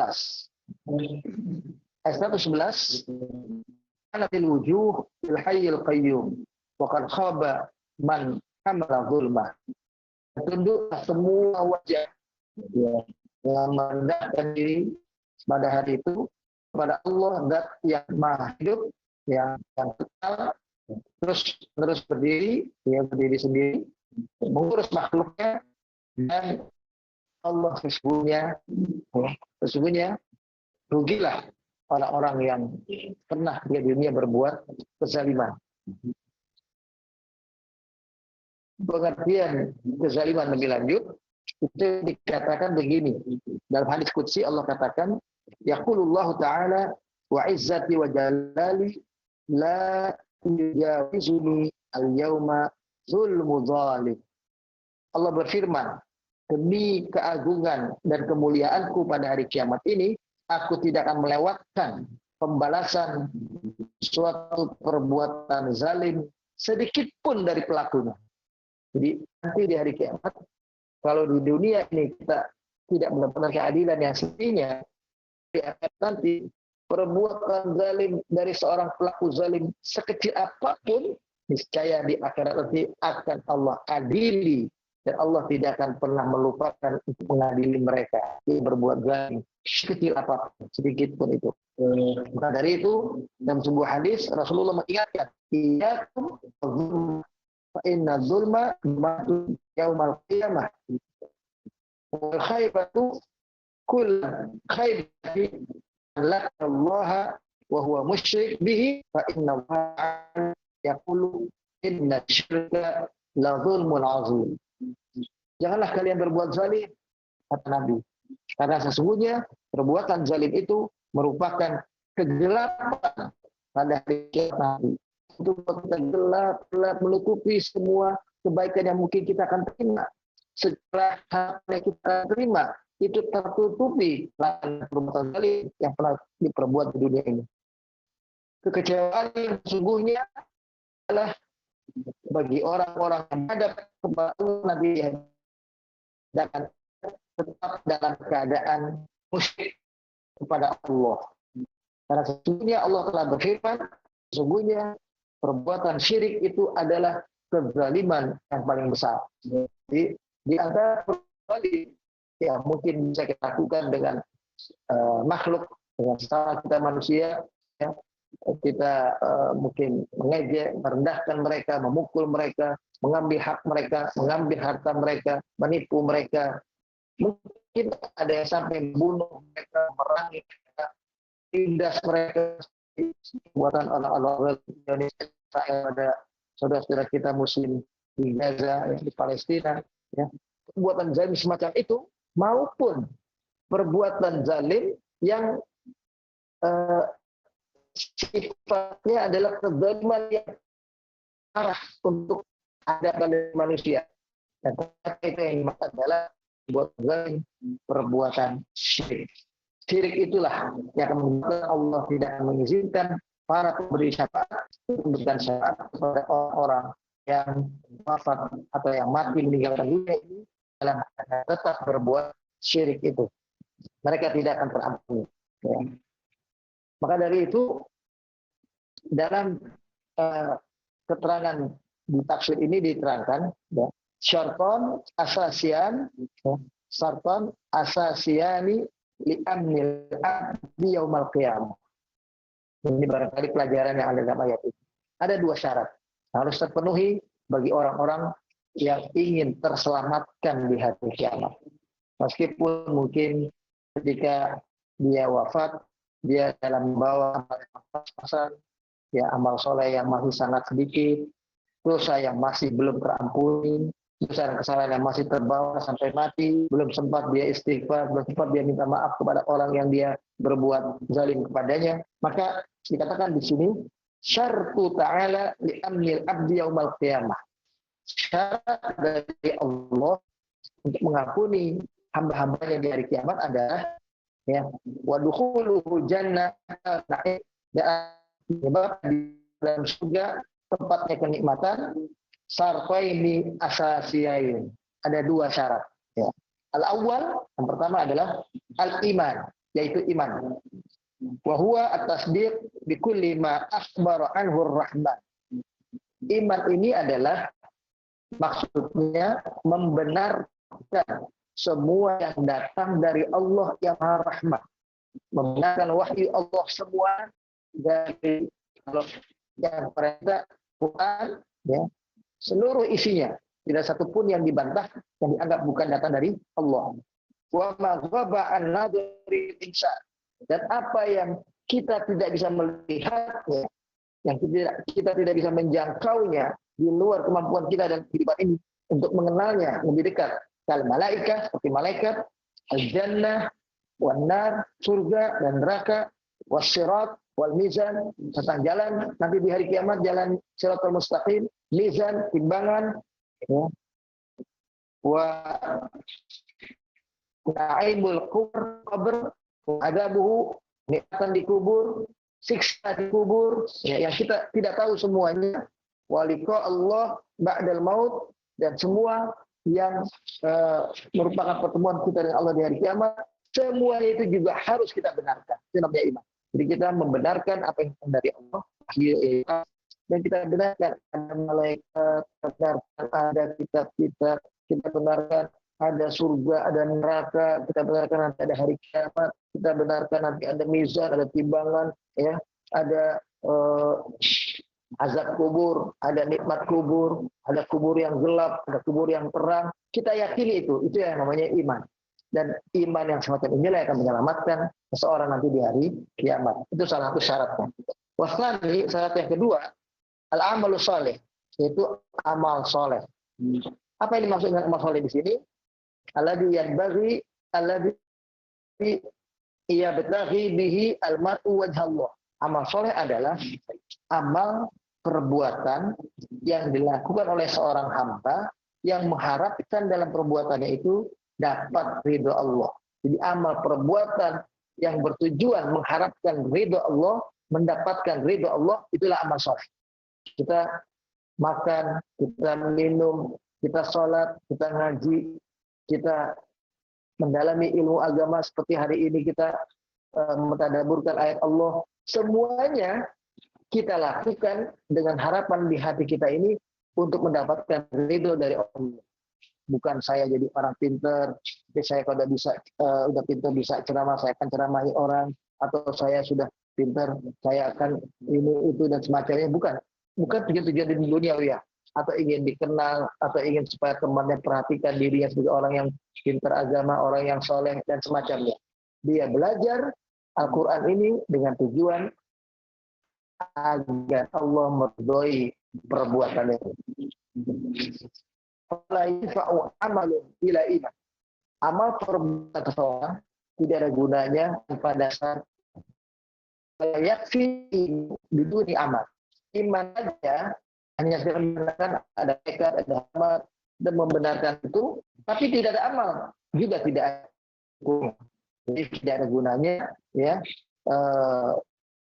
Ayat 111, ana fil wujuh fil hayyil qayyum wa qad khaba man hamala zulma. Tunduklah semua wajah ya, yang merendahkan diri pada hari itu kepada Allah, zat yang maha hidup, yang kekal, terus berdiri, ya berdiri sendiri, mengurus makhluknya, dan Allah sesungguhnya rugilah orang-orang yang pernah di dunia berbuat kezaliman. Pengertian kezaliman lebih lanjut itu dikatakan begini dalam hadis qudsi. Allah katakan yaqulullahu ta'ala wa izzati wa jalali la yujawizuni al-yawma zulmu zalim. Allah berfirman, demi keagungan dan kemuliaanku pada hari kiamat ini, aku tidak akan melewatkan pembalasan suatu perbuatan zalim sedikit pun dari pelakunya. Jadi nanti di hari kiamat, kalau di dunia ini kita tidak mendapatkan keadilan yang semestinya, di akhirat nanti perbuatan zalim dari seorang pelaku zalim sekecil apapun, niscaya di akhirat nanti akan Allah adili, dan Allah tidak akan pernah melupakan untuk mengadili mereka yang berbuat zalim sekecil apapun, sedikit pun itu. Maka dari itu dalam sebuah hadis Rasulullah mengingatkan, iyyakum fa inna zulma matu yaumal qiyamah wal khaybatu kull khaybati Allah wa huwa musyrik bihi fa inna Allah yaqulu inna syirka la zulmun azim. Janganlah kalian berbuat zalim, kata Nabi, karena sesungguhnya perbuatan zalim itu merupakan kegelapan pada hari kiamat nanti. Itu kita gelap menutupi semua kebaikan yang mungkin kita akan terima. Setelah yang kita terima itu tertutupi perbuatan zalim yang pernah diperbuat di dunia ini. Kekecewaan yang sesungguhnya adalah bagi orang-orang yang hadap kepada Allah nanti dan tetap dalam keadaan musyrik kepada Allah. Karena sesungguhnya Allah telah berfirman, sesungguhnya perbuatan syirik itu adalah kezaliman yang paling besar. Jadi di antara perbuatan yang mungkin bisa kita lakukan dengan makhluk, dengan sesama kita manusia, ya, kita mungkin mengejek, merendahkan mereka, memukul mereka, mengambil hak mereka, mengambil harta mereka, menipu mereka, Mungkin ada yang sampai membunuh mereka, merangi mereka, tindas mereka, buatan orang-orang Indonesia. Ada saudara-saudara kita Muslim di Gaza, di Palestina, ya, perbuatan zalim semacam itu, maupun perbuatan zalim yang sifatnya adalah kezaliman yang parah untuk hadapan manusia. Dan itu yang dimaksud adalah perbuatan syirik. Syirik itulah yang menyebabkan Allah tidak mengizinkan para pemberi syafaat memberikan syafaat kepada orang-orang yang wafat atau yang mati meninggalkan dunia ini dalam tetap berbuat syirik itu. Mereka tidak akan terampuni. Ya. Maka dari itu dalam keterangan di tafsir ini diterangkan, ya, syarton asasian, syarton asasiani li'amnil abdi yaumal qiyamah. Ini barangkali pelajaran yang ada dalam ayat ini. Ada dua syarat harus terpenuhi bagi orang-orang yang ingin terselamatkan di hari kiamat. Meskipun mungkin ketika dia wafat, dia dalam bawah pas-pasan, ya, amal soleh yang masih sangat sedikit, dosa yang masih belum terampuni, dosa dan kesalahan yang masih terbawa sampai mati, belum sempat dia istighfar, belum sempat dia minta maaf kepada orang yang dia berbuat zalim kepadanya, maka dikatakan di sini syartu ta'ala li'amnil abdi yaumal qiyamah. Syarat dari Allah untuk mengampuni hamba-hambanya di hari kiamat adalah, ya, wa dukhuluhu jannah na'im, di dalam surga tempatnya kenikmatan, syartaini asasiyain. Ada dua syarat, ya. Al-awwal, yang pertama adalah al-iman, yaitu iman. Wa huwa at-tasdiq bi kulli ma akhbara anhu ar-rahman. Iman ini adalah maksudnya membenarkan semua yang datang dari Allah yang Maha Rahman. Membenarkan wahyu Allah semua dari Allah yang perintah Quran, ya, seluruh isinya, tidak satupun yang dibantah yang dianggap bukan datang dari Allah. Wa ma ghaba an nadri insan, dan apa yang kita tidak bisa melihatnya, yang kita tidak bisa menjangkaunya di luar kemampuan kita dan kehidupan ini untuk mengenalnya lebih dekat. Kal malaikah, seperti malaikat, al-jannah, wan nar, surga dan neraka, was-sirat, wal mizan, tentang jalan nanti di hari kiamat, jalan siratal mustaqim, mizan, timbangan, ya, wa na'imul qabr, adabuhu, nikmatan di kubur, siksa di kubur, ya, yang kita tidak tahu semuanya, walika Allah ba'dal maut, dan semua yang merupakan pertemuan kita dengan Allah di hari kiamat, semuanya itu juga harus kita benarkan. Itu namanya iman. Jadi kita membenarkan apa yang datang dari Allah, dan kita benarkan ada malaikat, ada kitab-kitab, kita benarkan ada surga, ada neraka, kita benarkan nanti ada hari kiamat, kita benarkan nanti ada mizan, ada timbangan, ya, ada azab kubur, ada nikmat kubur, ada kubur yang gelap, ada kubur yang terang. Kita yakini itu yang namanya iman. Dan iman yang semacam inilah yang akan menyelamatkan seseorang nanti di hari kiamat. Itu salah satu syaratnya. Wasnani, syarat yang kedua, al-amalu soleh, yaitu amal soleh. Apa yang dimaksud dengan amal soleh di sini? Alladhi yanbaghi, alladhi yabtaghi bihi al-mar'u wajhallah. Amal soleh adalah amal perbuatan yang dilakukan oleh seorang hamba yang mengharapkan dalam perbuatannya itu dapat ridho Allah. Jadi amal perbuatan yang bertujuan mengharapkan ridho Allah, mendapatkan ridho Allah, itulah amal soleh. Kita makan, kita minum, kita sholat, kita ngaji, kita mendalami ilmu agama seperti hari ini kita mentadaburkan ayat Allah, semuanya kita lakukan dengan harapan di hati kita ini untuk mendapatkan ridho dari Allah. Bukan saya jadi orang pinter, saya kalau udah pinter bisa ceramah, saya akan ceramahi orang, atau saya sudah pinter, saya akan ini itu dan semacamnya. Bukan tujuan di dunia, ya. atau ingin dikenal, atau ingin supaya temannya perhatikan dirinya sebagai orang yang pintar agama, orang yang soleh, dan semacamnya. Dia belajar Al-Quran ini dengan tujuan agar Allah meridhoi perbuatan itu. Amal perbuatan seseorang tidak ada gunanya tanpa dasar yakfi biduni amal. Iman saja hanya membenarkan ada tekad, ada amal, dan membenarkan itu, tapi tidak ada amal, juga tidak ada hukum. Jadi tidak ada gunanya ya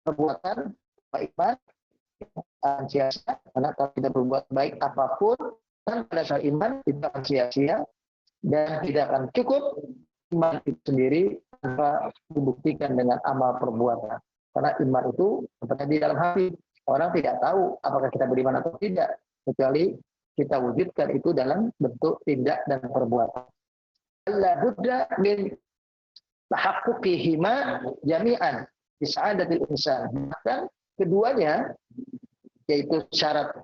perbuatan iman sia-sia, karena kalau kita berbuat baik apapun tanpa dasar iman itu akan sia-sia dan tidak akan cukup iman itu sendiri tanpa dibuktikan dengan amal perbuatan. Karena iman itu seperti di dalam hati. Orang tidak tahu apakah kita beriman atau tidak, kecuali kita wujudkan itu dalam bentuk tindak dan perbuatan. La budda min tahaqquqihima jami'an fi sa'adatil insan. Bahkan keduanya, yaitu syarat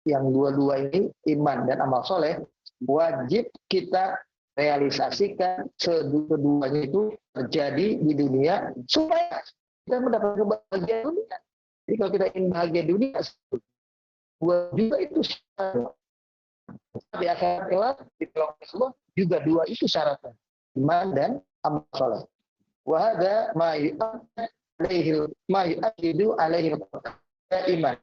yang dua-dua ini, iman dan amal soleh, wajib kita realisasikan keduanya itu terjadi di dunia supaya kita mendapat kebahagiaan dunia. Jadi kalau kita ingin bahagia dunia, dua juga itu syarat. Di akhirat kelak ditolong Allah juga dua itu syaratnya, iman dan amal soleh. Wa hadza ma yu'addidu alaihi iman.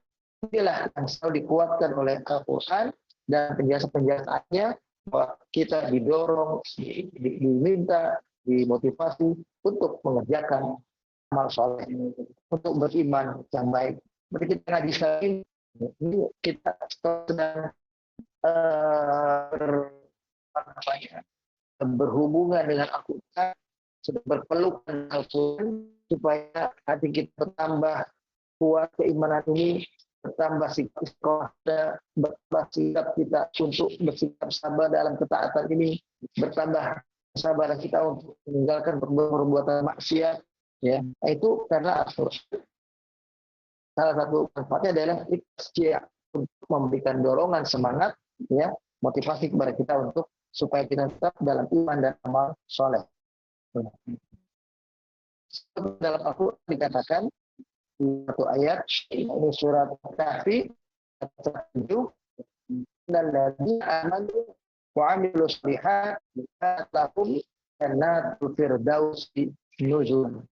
Inilah yang selalu dikuatkan oleh Al-Quran dan penjelasan-penjelasannya, bahwa kita didorong, diminta, dimotivasi untuk mengerjakan amal soleh, untuk beriman yang baik. Berarti kita ngaji sekali ini kita sedang berhubungan dengan Al-Quran, sedang berpelukan dengan Al-Quran, supaya hati kita bertambah kuat keimanan ini, bertambah sikap kita untuk bersikap sabar dalam ketaatan ini, bertambah kesabaran kita untuk meninggalkan perbuatan maksiat, ya. Itu karena salah satu manfaatnya adalah untuk memberikan dorongan semangat, ya, motivasi kepada kita untuk supaya kita tetap dalam iman dan amal soleh. Dalam Al-Quran dikatakan di satu ayat, ini surat Kahfi ayat 7, dan lagi amanu wa amilus shalihat lahum jannatul firdausi nuzul.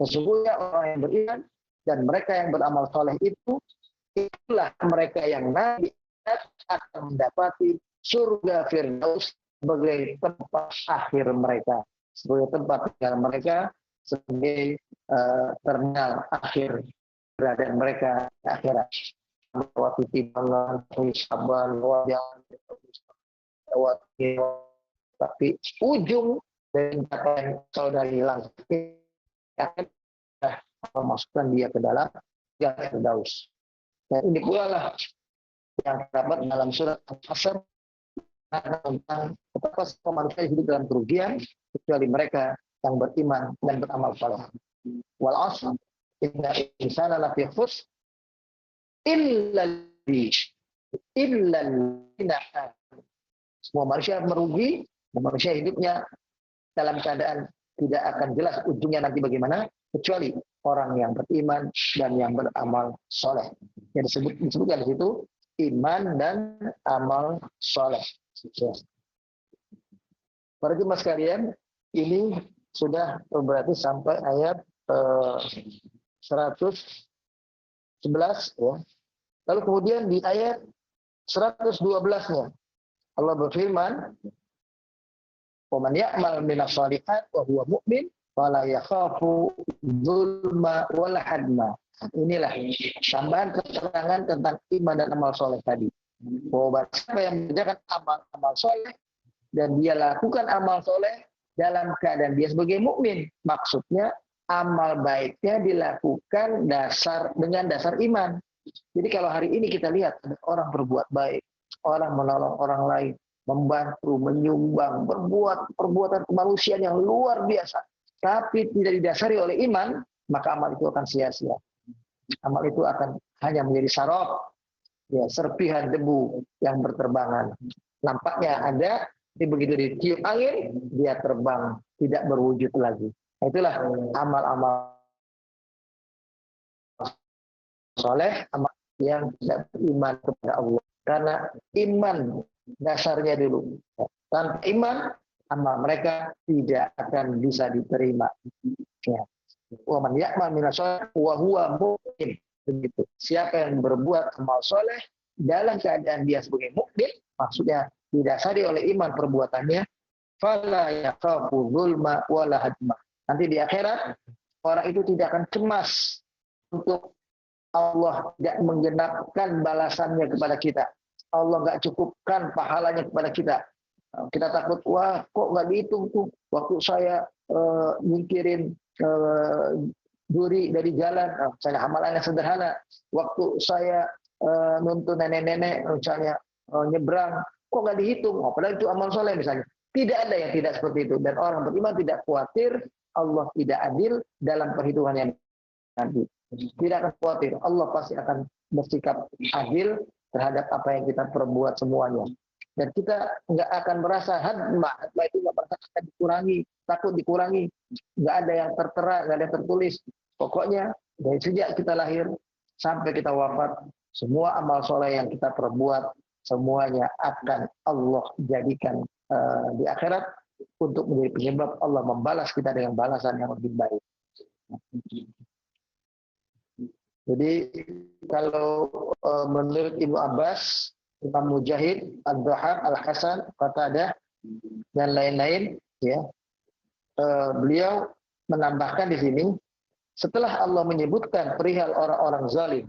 Sesungguhnya orang yang beriman dan mereka yang beramal soleh itulah mereka yang nanti akan mendapati surga Firdaus sebagai tempat akhir mereka, sebagai tempat tinggal mereka, sebagai terminal akhir keberadaan mereka di akhirat. Tapi ujung dari capaian saudara hilang akan memasukkan dia ke dalam jalan Firdaus. Dan ini pula lah yang terdapat dalam surat Al-Asr tentang betapa semua manusia hidup dalam kerugian kecuali mereka yang beriman dan beramal saleh. Wal 'asr innal insana lafi khusr illa alladziina amanu. Semua manusia merugi, manusia hidupnya dalam keadaan tidak akan jelas ujungnya nanti bagaimana, kecuali orang yang beriman dan yang beramal soleh. Yang disebutkan di situ iman dan amal soleh. Para jemaah sekalian, ini sudah berarti sampai ayat 111 ya. Lalu kemudian di ayat 112-nya Allah berfirman, "Wa man ya'mal minas shalihat wa huwa mu'min fala yakhafu dzulma wala hadma." Inilah tambahan keterangan tentang iman dan amal soleh tadi. Bahwa siapa yang mengerjakan amal soleh dan dia lakukan amal soleh dalam keadaan dia sebagai mukmin, maksudnya amal baiknya dilakukan dengan dasar iman. Jadi kalau hari ini kita lihat ada orang berbuat baik, orang menolong orang lain, membantu, menyumbang, berbuat perbuatan kemanusiaan yang luar biasa, tapi tidak didasari oleh iman, maka amal itu akan sia-sia. Amal itu akan hanya menjadi saraf, ya, serpihan debu yang berterbangan. Nampaknya ada, tapi begitu ditiup angin, dia terbang, tidak berwujud lagi. Itulah amal-amal soleh, amal yang tidak beriman kepada Allah. Karena iman dasarnya dulu. Tanpa iman, amal mereka tidak akan bisa diterima. Ya. Wa man ya'mal minas soleh wa huwa mu'min. Begitu. Siapa yang berbuat amal soleh dalam keadaan dia sebagai mukmin, maksudnya didasari oleh iman perbuatannya, fala yakhafu zulma wala hadma. Nanti di akhirat orang itu tidak akan cemas untuk Allah tidak menggenapkan balasannya kepada kita. Allah nggak cukupkan pahalanya kepada kita. Kita takut, wah kok nggak dihitung tuh waktu saya nyingkirin duri dari jalan, misalnya amalannya sederhana. Waktu saya nuntun nenek-nenek, misalnya nyebrang, kok nggak dihitung? Padahal itu amal soleh misalnya. Tidak ada yang tidak seperti itu. Dan orang beriman tidak khawatir Allah tidak adil dalam perhitungannya nanti. Tidak akan khawatir. Allah pasti akan bersikap adil terhadap apa yang kita perbuat semuanya. Dan kita nggak akan merasa hadma itu nggak pernah akan dikurangi, takut dikurangi. Nggak ada yang tertera, nggak ada yang tertulis. Pokoknya dari sejak kita lahir sampai kita wafat, semua amal soleh yang kita perbuat semuanya akan Allah jadikan di akhirat untuk menjadi penyebab Allah membalas kita dengan balasan yang lebih baik. Jadi kalau menurut Ibnu Abbas, Imam Mujahid, Ad-Dhahab, Al-Hasan, Qatadah, dan lain-lain, ya, beliau menambahkan di sini, setelah Allah menyebutkan perihal orang-orang zalim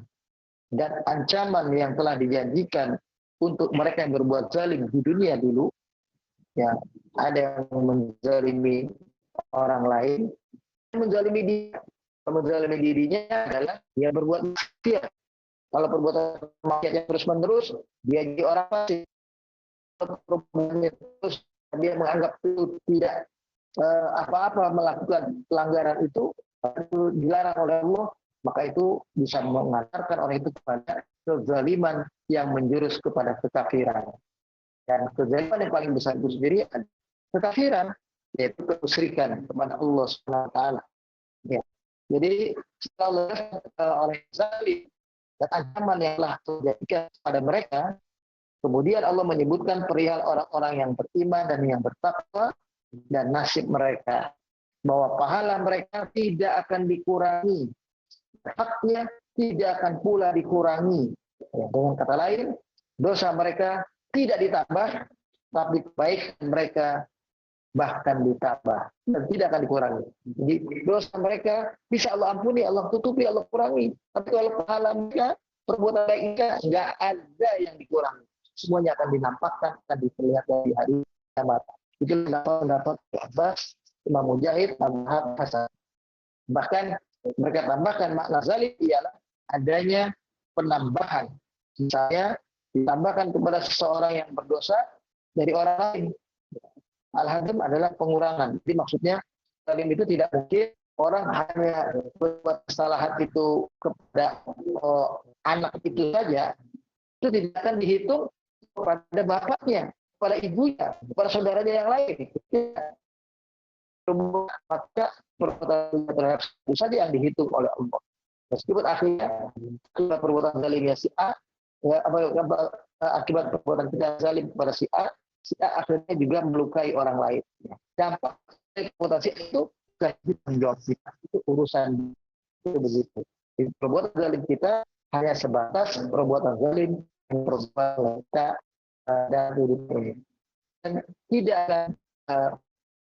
dan ancaman yang telah dijanjikan untuk mereka yang berbuat zalim di dunia dulu, ya, ada yang menzalimi orang lain, menzalimi dia. Menzalimi dirinya adalah dia berbuat maksiat. Kalau perbuatan maksiatnya terus-menerus, dia jadi orang fasik. Terus dia menganggap itu tidak apa-apa melakukan pelanggaran itu dilarang oleh Allah, maka itu bisa mengantarkan orang itu kepada kezaliman yang menjurus kepada kekafiran. Dan kezaliman yang paling besar itu sendiri adalah kekafiran, yaitu kemusyrikan kepada Allah Subhanahu wa taala. Ya. Jadi setelah orang zalim dan ancaman yang telah terjadikan pada mereka, kemudian Allah menyebutkan perihal orang-orang yang beriman dan yang bertakwa dan nasib mereka, bahwa pahala mereka tidak akan dikurangi, haknya tidak akan pula dikurangi. Ya, dengan kata lain, dosa mereka tidak ditambah, tapi baik mereka bahkan ditambah dan tidak akan dikurangi. Jadi dosa mereka bisa Allah ampuni, Allah tutupi, Allah kurangi. Tapi kalau pahala mereka, perbuatan baik mereka, nggak ada yang dikurangi. Semuanya akan dinampakkan, akan diperlihatkan di hari kiamat. Itu pendapat Abbas, Imam Mujahid, Al-Dhahab, Hasan. Bahkan mereka tambahkan makna zalim ialah adanya penambahan. Misalnya ditambahkan kepada seseorang yang berdosa dari orang lain. Al-hadam adalah pengurangan. Jadi maksudnya zalim itu tidak mungkin orang hanya berbuat kesalahan itu kepada anak itu saja, itu tidak akan dihitung kepada bapaknya, kepada ibunya, kepada saudaranya yang lain. Maka perbuatan terhadap itu saja yang dihitung oleh Allah. Meskipun akhirnya perbuatan zalimnya si A, akibat perbuatan kita zalim kepada si A akhirnya juga melukai orang lain. Dampak reputasi itu tanggung jawab kita, itu urusan itu begitu. Perbuatan zalim kita hanya sebatas perbuatan zalim yang perbuatan kita dan hidup ini. Dan tidak akan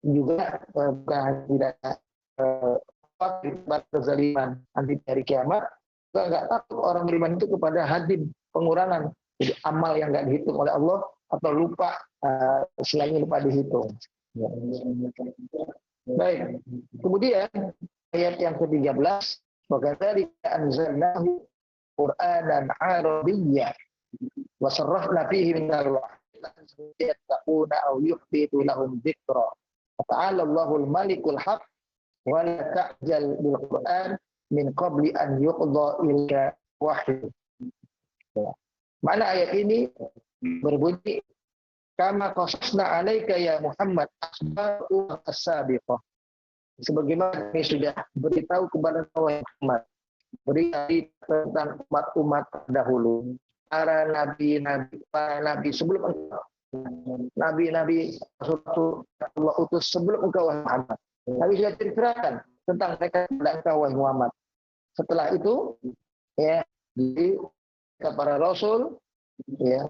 juga tidak akibat kezaliman nanti dari kiamat. Kita nggak takut orang beriman itu kepada hadim, pengurangan. Jadi amal yang nggak dihitung oleh Allah atau lupa selain lupa dihitung. Baik. Kemudian ayat yang ke-13, "Wakadzalika anzalnahu Qur'anan Arabiyyan wa sarrafna fihi minal wa'id yattaquna aw yuhbitu lahum dzikra. Ta'ala Allahul Malikul Haq wa la ta'jal bil Qur'an min qabli an yuqda ilaika wahyu." Mana ayat ini berbunyi, kama qasasna 'alaika ya Muhammad akhbaru as-sabiqah. Sebagaimana kami sudah beritahu kepada kau Muhammad, berita tentang umat-umat dahulu, para nabi sebelum engkau, nabi-nabi rasul Allah utus sebelum engkau Muhammad. Nabi sudah ceritakan tentang mereka kepada engkau Muhammad. Setelah itu, ya, di para rasul, ya,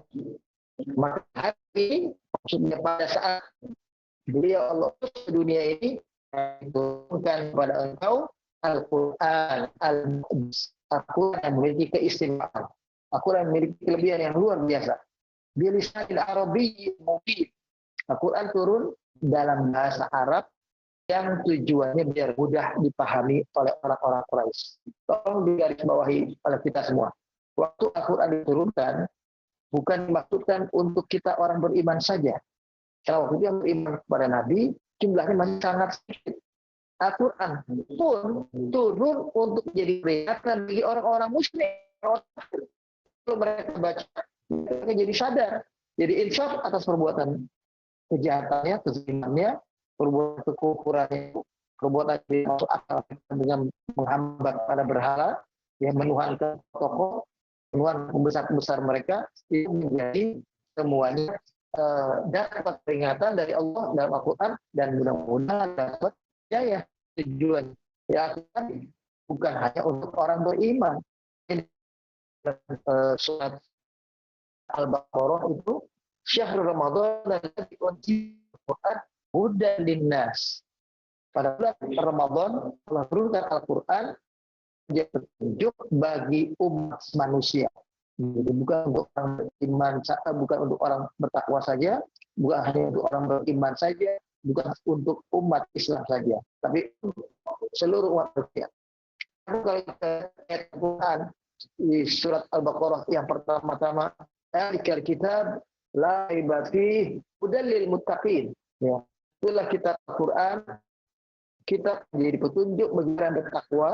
maka hari maksudnya pada saat beliau Allah utus ke dunia ini, turunkan kepada engkau Al-Quran, Al-Quran yang memiliki keistimewaan, Al-Quran memiliki kelebihan yang luar biasa. Bilisanil Arabiyyin mubin. Al-Quran turun dalam bahasa Arab yang tujuannya biar mudah dipahami oleh orang-orang Quraisy. Tolong digarisbawahi oleh kita semua. Waktu Al-Quran diturunkan, bukan dimaksudkan untuk kita orang beriman saja. Karena waktu itu yang beriman kepada Nabi, jumlahnya masih sangat sedikit. Al-Quran pun turun untuk menjadi peringatan bagi orang-orang muslim. Kalau mereka baca, mereka jadi sadar, jadi insaf atas perbuatan kejahatannya, kezalimannya, perbuatan kekufurannya, perbuatan yang masuk akal dengan menghambat pada berhala, yang menuhankan tokoh, menuhankan pembesar-pembesar mereka, itu menjadi semuanya dapat peringatan dari Allah dalam Al-Quran, dan mudah-mudahan dapat jaya. Tujuan ya bukan hanya untuk orang beriman. Surat Al-Baqarah itu syahrul Ramadan alladzi unzila Al-Qur'an hudan linnas. Pada bulan Ramadan Allah turunkan Al-Qur'an menjadi petunjuk bagi umat manusia. Jadi bukan untuk orang beriman, bukan untuk orang bertakwa saja, bukan hanya untuk orang beriman saja, bukan untuk umat Islam saja, tapi seluruh umat manusia. Kalau kita lihat Al-Quran di surat Al-Baqarah yang pertama-tama, Dzalikal kitab la raiba fihi hudan lil muttaqin. Ya, itulah kitab Al-Quran, kitab menjadi petunjuk bagi orang bertakwa.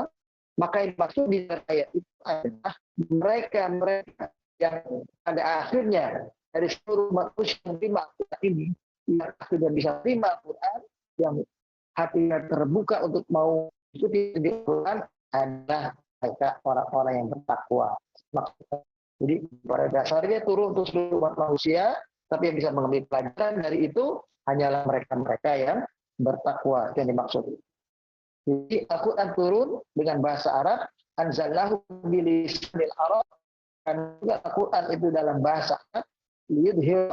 Maka yang maksud di ayat itu adalah mereka yang pada akhirnya dari seluruh manusia yang terima Al-Quran ini, yang akhirnya bisa terima Al-Quran, yang hatinya terbuka untuk mau ikuti Al-Quran, adalah mereka orang-orang yang bertakwa. Jadi pada dasarnya turun untuk seluruh umat manusia, tapi yang bisa mengambil pelajaran dari itu hanyalah mereka-mereka yang bertakwa, yang dimaksud. Jadi Al-Quran turun dengan bahasa Arab, anzalnahu bilisanil Arab, dan juga Al-Quran itu dalam bahasa Arab, liyudhir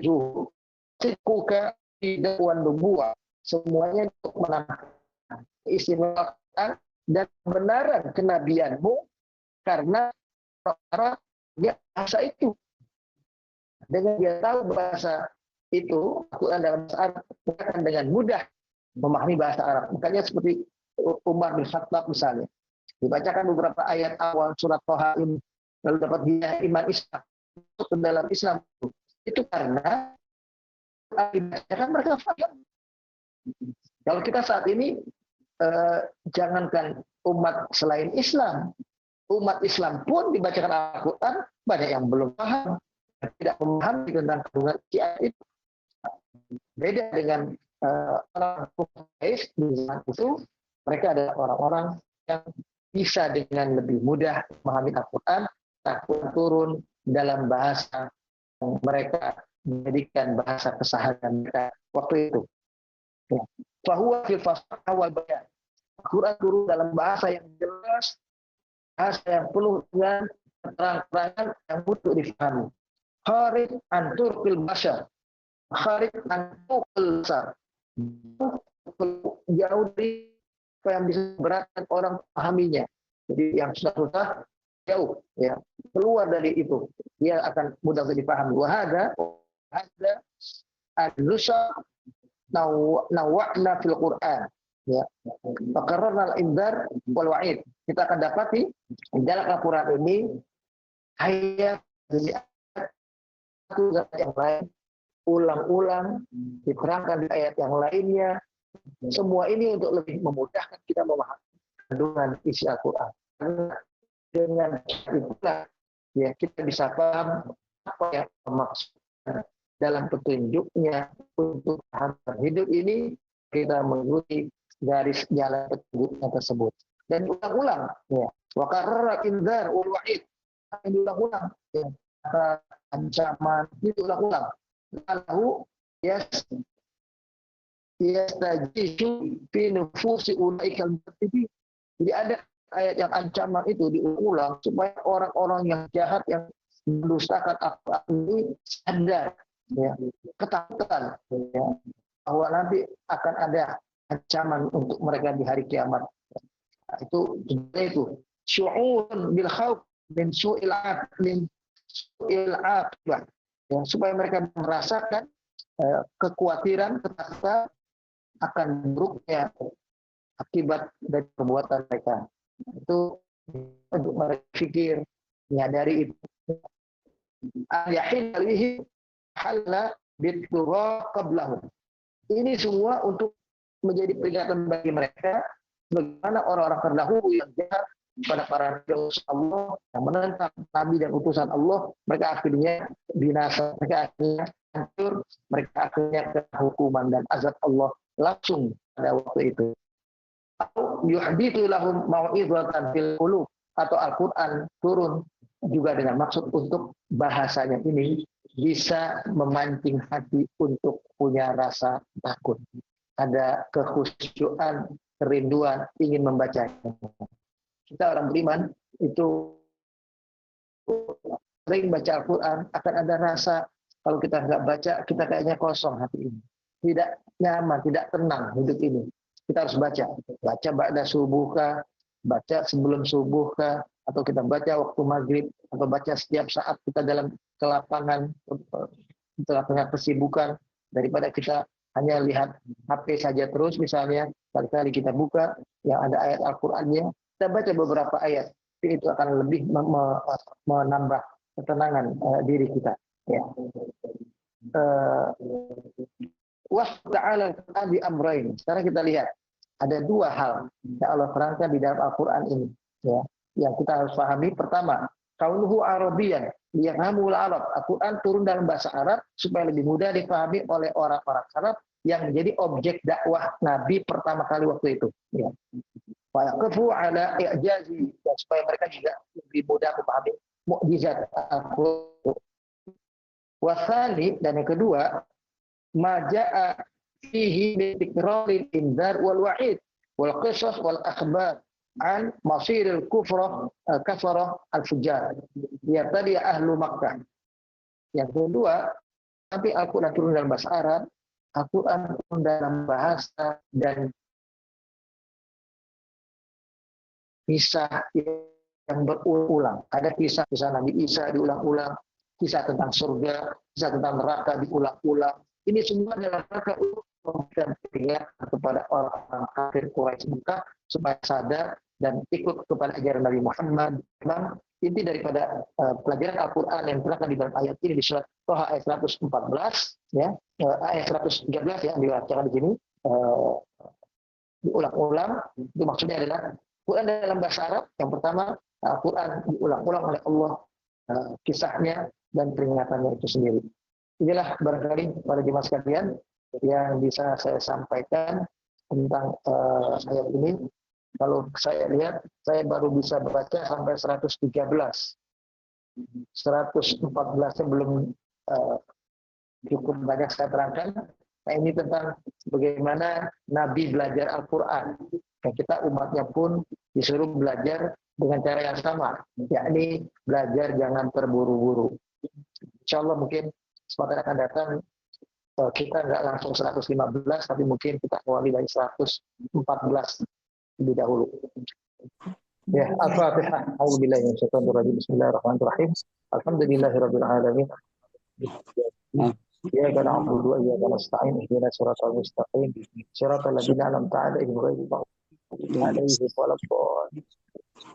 zuhu sidquka fi da'wan nubuwah, semuanya untuk menambahkan keistimewaan dan kebenaran kenabianmu, karena Arab dia bahasa itu. Dengan dia tahu bahasa itu, Al-Quran dalam bahasa Arab akan dengan mudah memahami bahasa Arab. Makanya seperti Umar bin Khattab misalnya, dibacakan beberapa ayat awal surat Thaha ini, lalu dapat dia iman Islam ke dalam Islam, itu karena dibacakan mereka faham. Kalau kita saat ini jangankan umat selain Islam, umat Islam pun dibacakan Al-Quran banyak yang belum paham, tidak memahami tentang kandungan ayat itu. Beda dengan orang Quraisy di zaman itu, mereka adalah orang-orang yang bisa dengan lebih mudah memahami Al-Quran. Al-Quran turun dalam bahasa yang mereka menjadikan bahasa keseharian mereka waktu itu. Fahuwa fil fasahah wal bayan. Al-Quran turun dalam bahasa yang jelas, bahasa yang penuh dengan terang-terangan yang mudah difahami. Kharij an turqil bashar. Kharij an turqil bashar. Jauh dari apa yang bisa beratkan orang pahaminya. Jadi yang susah-susah jauh, ya, keluar dari itu, dia akan mudah dipahami. Wahada an-nusa nawa'na fil Qur'an, ya. Fakarrarna al-indar wal wa'id. Kita akan dapati dalam Al-Quran ini ayat satu yang lain ulang-ulang diterangkan di ayat yang lainnya. Semua ini untuk lebih memudahkan kita memahami kandungan isi Al-Quran. Dengan itulah ya kita bisa paham apa yang maksudnya dalam petunjuknya untuk tahapan hidup ini, kita mengikuti garis jalan petunjuknya tersebut dan ulang-ulang ya. Wa qarrara indzar wal wa'id, diulang-ulang ya. Ancaman diulang-ulang. Lalu yastajishu fi nufusi ulaikal muttaqin. Jadi ada ayat yang ancaman itu diulang supaya orang-orang yang jahat yang mendustakan Al-Qur'an ini sadar ya, ketakutan ya, bahwa nanti akan ada ancaman untuk mereka di hari kiamat. Nah, itu syu'urun bil khauf min su'il aqibah ya, supaya mereka merasakan kekhawatiran, ketakutan akan buruknya akibat dari perbuatan mereka. Itu untuk mereka pikir, menyadari itu. Ayahin alihi halla biturra qablahum. Ini semua untuk menjadi peringatan bagi mereka bagaimana orang-orang terdahulu yang jahat pada para nabi Allah yang menentang nabi dan utusan Allah, mereka akhirnya binasa, mereka akhirnya hancur, mereka akhirnya kena hukuman dan azab Allah langsung pada waktu itu. Atau yuhdithu lahum mau'izatan fil qulub, atau Al-Qur'an turun juga dengan maksud untuk bahasanya ini bisa memancing hati untuk punya rasa takut. Ada kekhusyuan, kerinduan ingin membacanya. Kita orang beriman itu sering baca Al-Quran, akan ada rasa kalau kita nggak baca, kita kayaknya kosong hati ini. Tidak nyaman, tidak tenang hidup ini. Kita harus baca. Baca ba'da subuh kah, baca sebelum subuh kah, atau kita baca waktu maghrib, atau baca setiap saat kita dalam kelapangan, tengah-tengah kesibukan, daripada kita hanya lihat HP saja terus misalnya, kali-kali kita buka, yang ada ayat Al-Qurannya, kita baca beberapa ayat, itu akan lebih menambah ketenangan diri kita. Ya. Wah ta'ala di amrain. Sekarang kita lihat ada dua hal yang Allah terangkan di dalam Al-Quran ini, ya, yang kita harus pahami. Pertama, kaunuhu Arabiyan liyafhamul Arab. Al-Quran turun dalam bahasa Arab supaya lebih mudah dipahami oleh orang-orang Arab yang menjadi objek dakwah Nabi pertama kali waktu itu. Ya. Wa yaqifu ala i'jazi, supaya mereka juga lebih mudah memahami mukjizat Al-Quran. Wasani, dan yang kedua, maja'a fihi bi tikraril indzar wal wa'id wal qisas wal akhbar an masiril kafarah al fujar, ya tadi ahlu Makkah. Yang kedua, tapi Al-Quran turun dalam bahasa Arab, Al-Quran turun dalam bahasa dan kisah yang berulang. Ada kisah Nabi Isa diulang-ulang, kisah tentang surga, kisah tentang neraka diulang-ulang. Ini semua adalah rangka untuk memberikan peringatan kepada orang-orang kafir Quraisy Mekah supaya sadar dan ikut kepada ajaran Nabi Muhammad. Memang inti daripada pelajaran Al-Quran yang terangkan di dalam ayat ini di surat Toha ayat 114, ya, ayat 113 yang dibacakan di sini, diulang-ulang. Itu maksudnya adalah Quran dalam bahasa Arab. Yang pertama, Al-Quran diulang-ulang oleh Allah, kisahnya dan peringatannya itu sendiri. Inilah barangkali para jemaah sekalian yang bisa saya sampaikan tentang ayat ini. Kalau saya lihat, saya baru bisa baca sampai 113. 114-nya belum cukup banyak saya terangkan. Nah, ini tentang bagaimana Nabi belajar Al-Quran. Dan kita umatnya pun disuruh belajar dengan cara yang sama, yakni belajar jangan terburu-buru. Insya Allah mungkin kesempatan akan datang kita nggak langsung 115, tapi mungkin kita awali dari 114 lebih dahulu. Ya, Al-Fatihah. A'udzubillahi minasyaitonir rajim. Bismillahirrahmanirrahim. Alhamdulillahirabbil alamin. Iyyaka na'budu wa iyyaka nasta'in. Ihdinas siratal mustaqim. Siratal ladzina an'amta 'alaihim ghairil maghdubi 'alaihim waladdallin.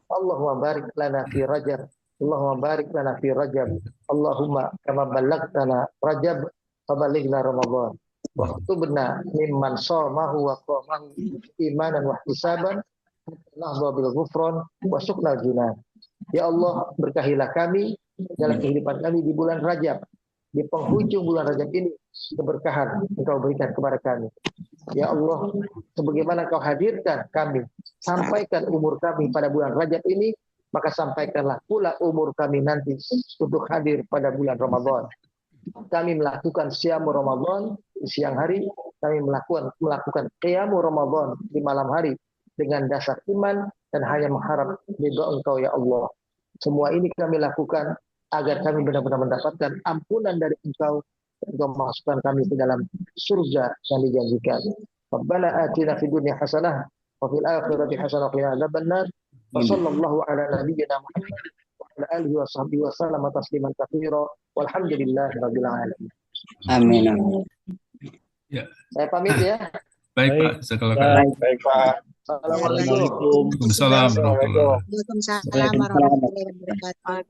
Allahumma barik lana fi Rajab. Allahumma barik lana fi Rajab. Allahumma kama ballagtana Rajab fabalighna Ramadan. Wa ktubna mimman shamahu wa qamahu imanan wa ihtisaban nahdha bil ghufran wa suqnal jinan. Ya Allah, berkahilah kami dalam kehidupan kami di bulan Rajab. Di penghujung bulan Rajab ini, keberkahan Engkau berikan kepada kami. Ya Allah, sebagaimana Kau hadirkan kami, sampaikan umur kami pada bulan Rajab ini, maka sampaikanlah pula umur kami nanti untuk hadir pada bulan Ramadan. Kami melakukan siamu Ramadan di siang hari, kami melakukan qiyamu Ramadan di malam hari dengan dasar iman dan hanya mengharap ridha Engkau ya Allah. Semua ini kami lakukan agar kami benar-benar mendapatkan ampunan dari Engkau, Engkau masukkan kami ke dalam surga yang dijanjikan. Rabbana atina fid dunya hasanah wa fil akhirati hasanah wa qina adzabannar. Wa sallallahu ala nabiyyina Muhammad wa ala alihi wa sahbihi wa sallama tasliman katsira. Walhamdulillahi rabbil alamin. Amin. Amin. Ya. Saya pamit ya. Baik Pak, Baik, baik Pak. Assalamualaikum. Waalaikumsalam warahmatullahi wabarakatuh. Waalaikumsalam warahmatullahi wabarakatuh.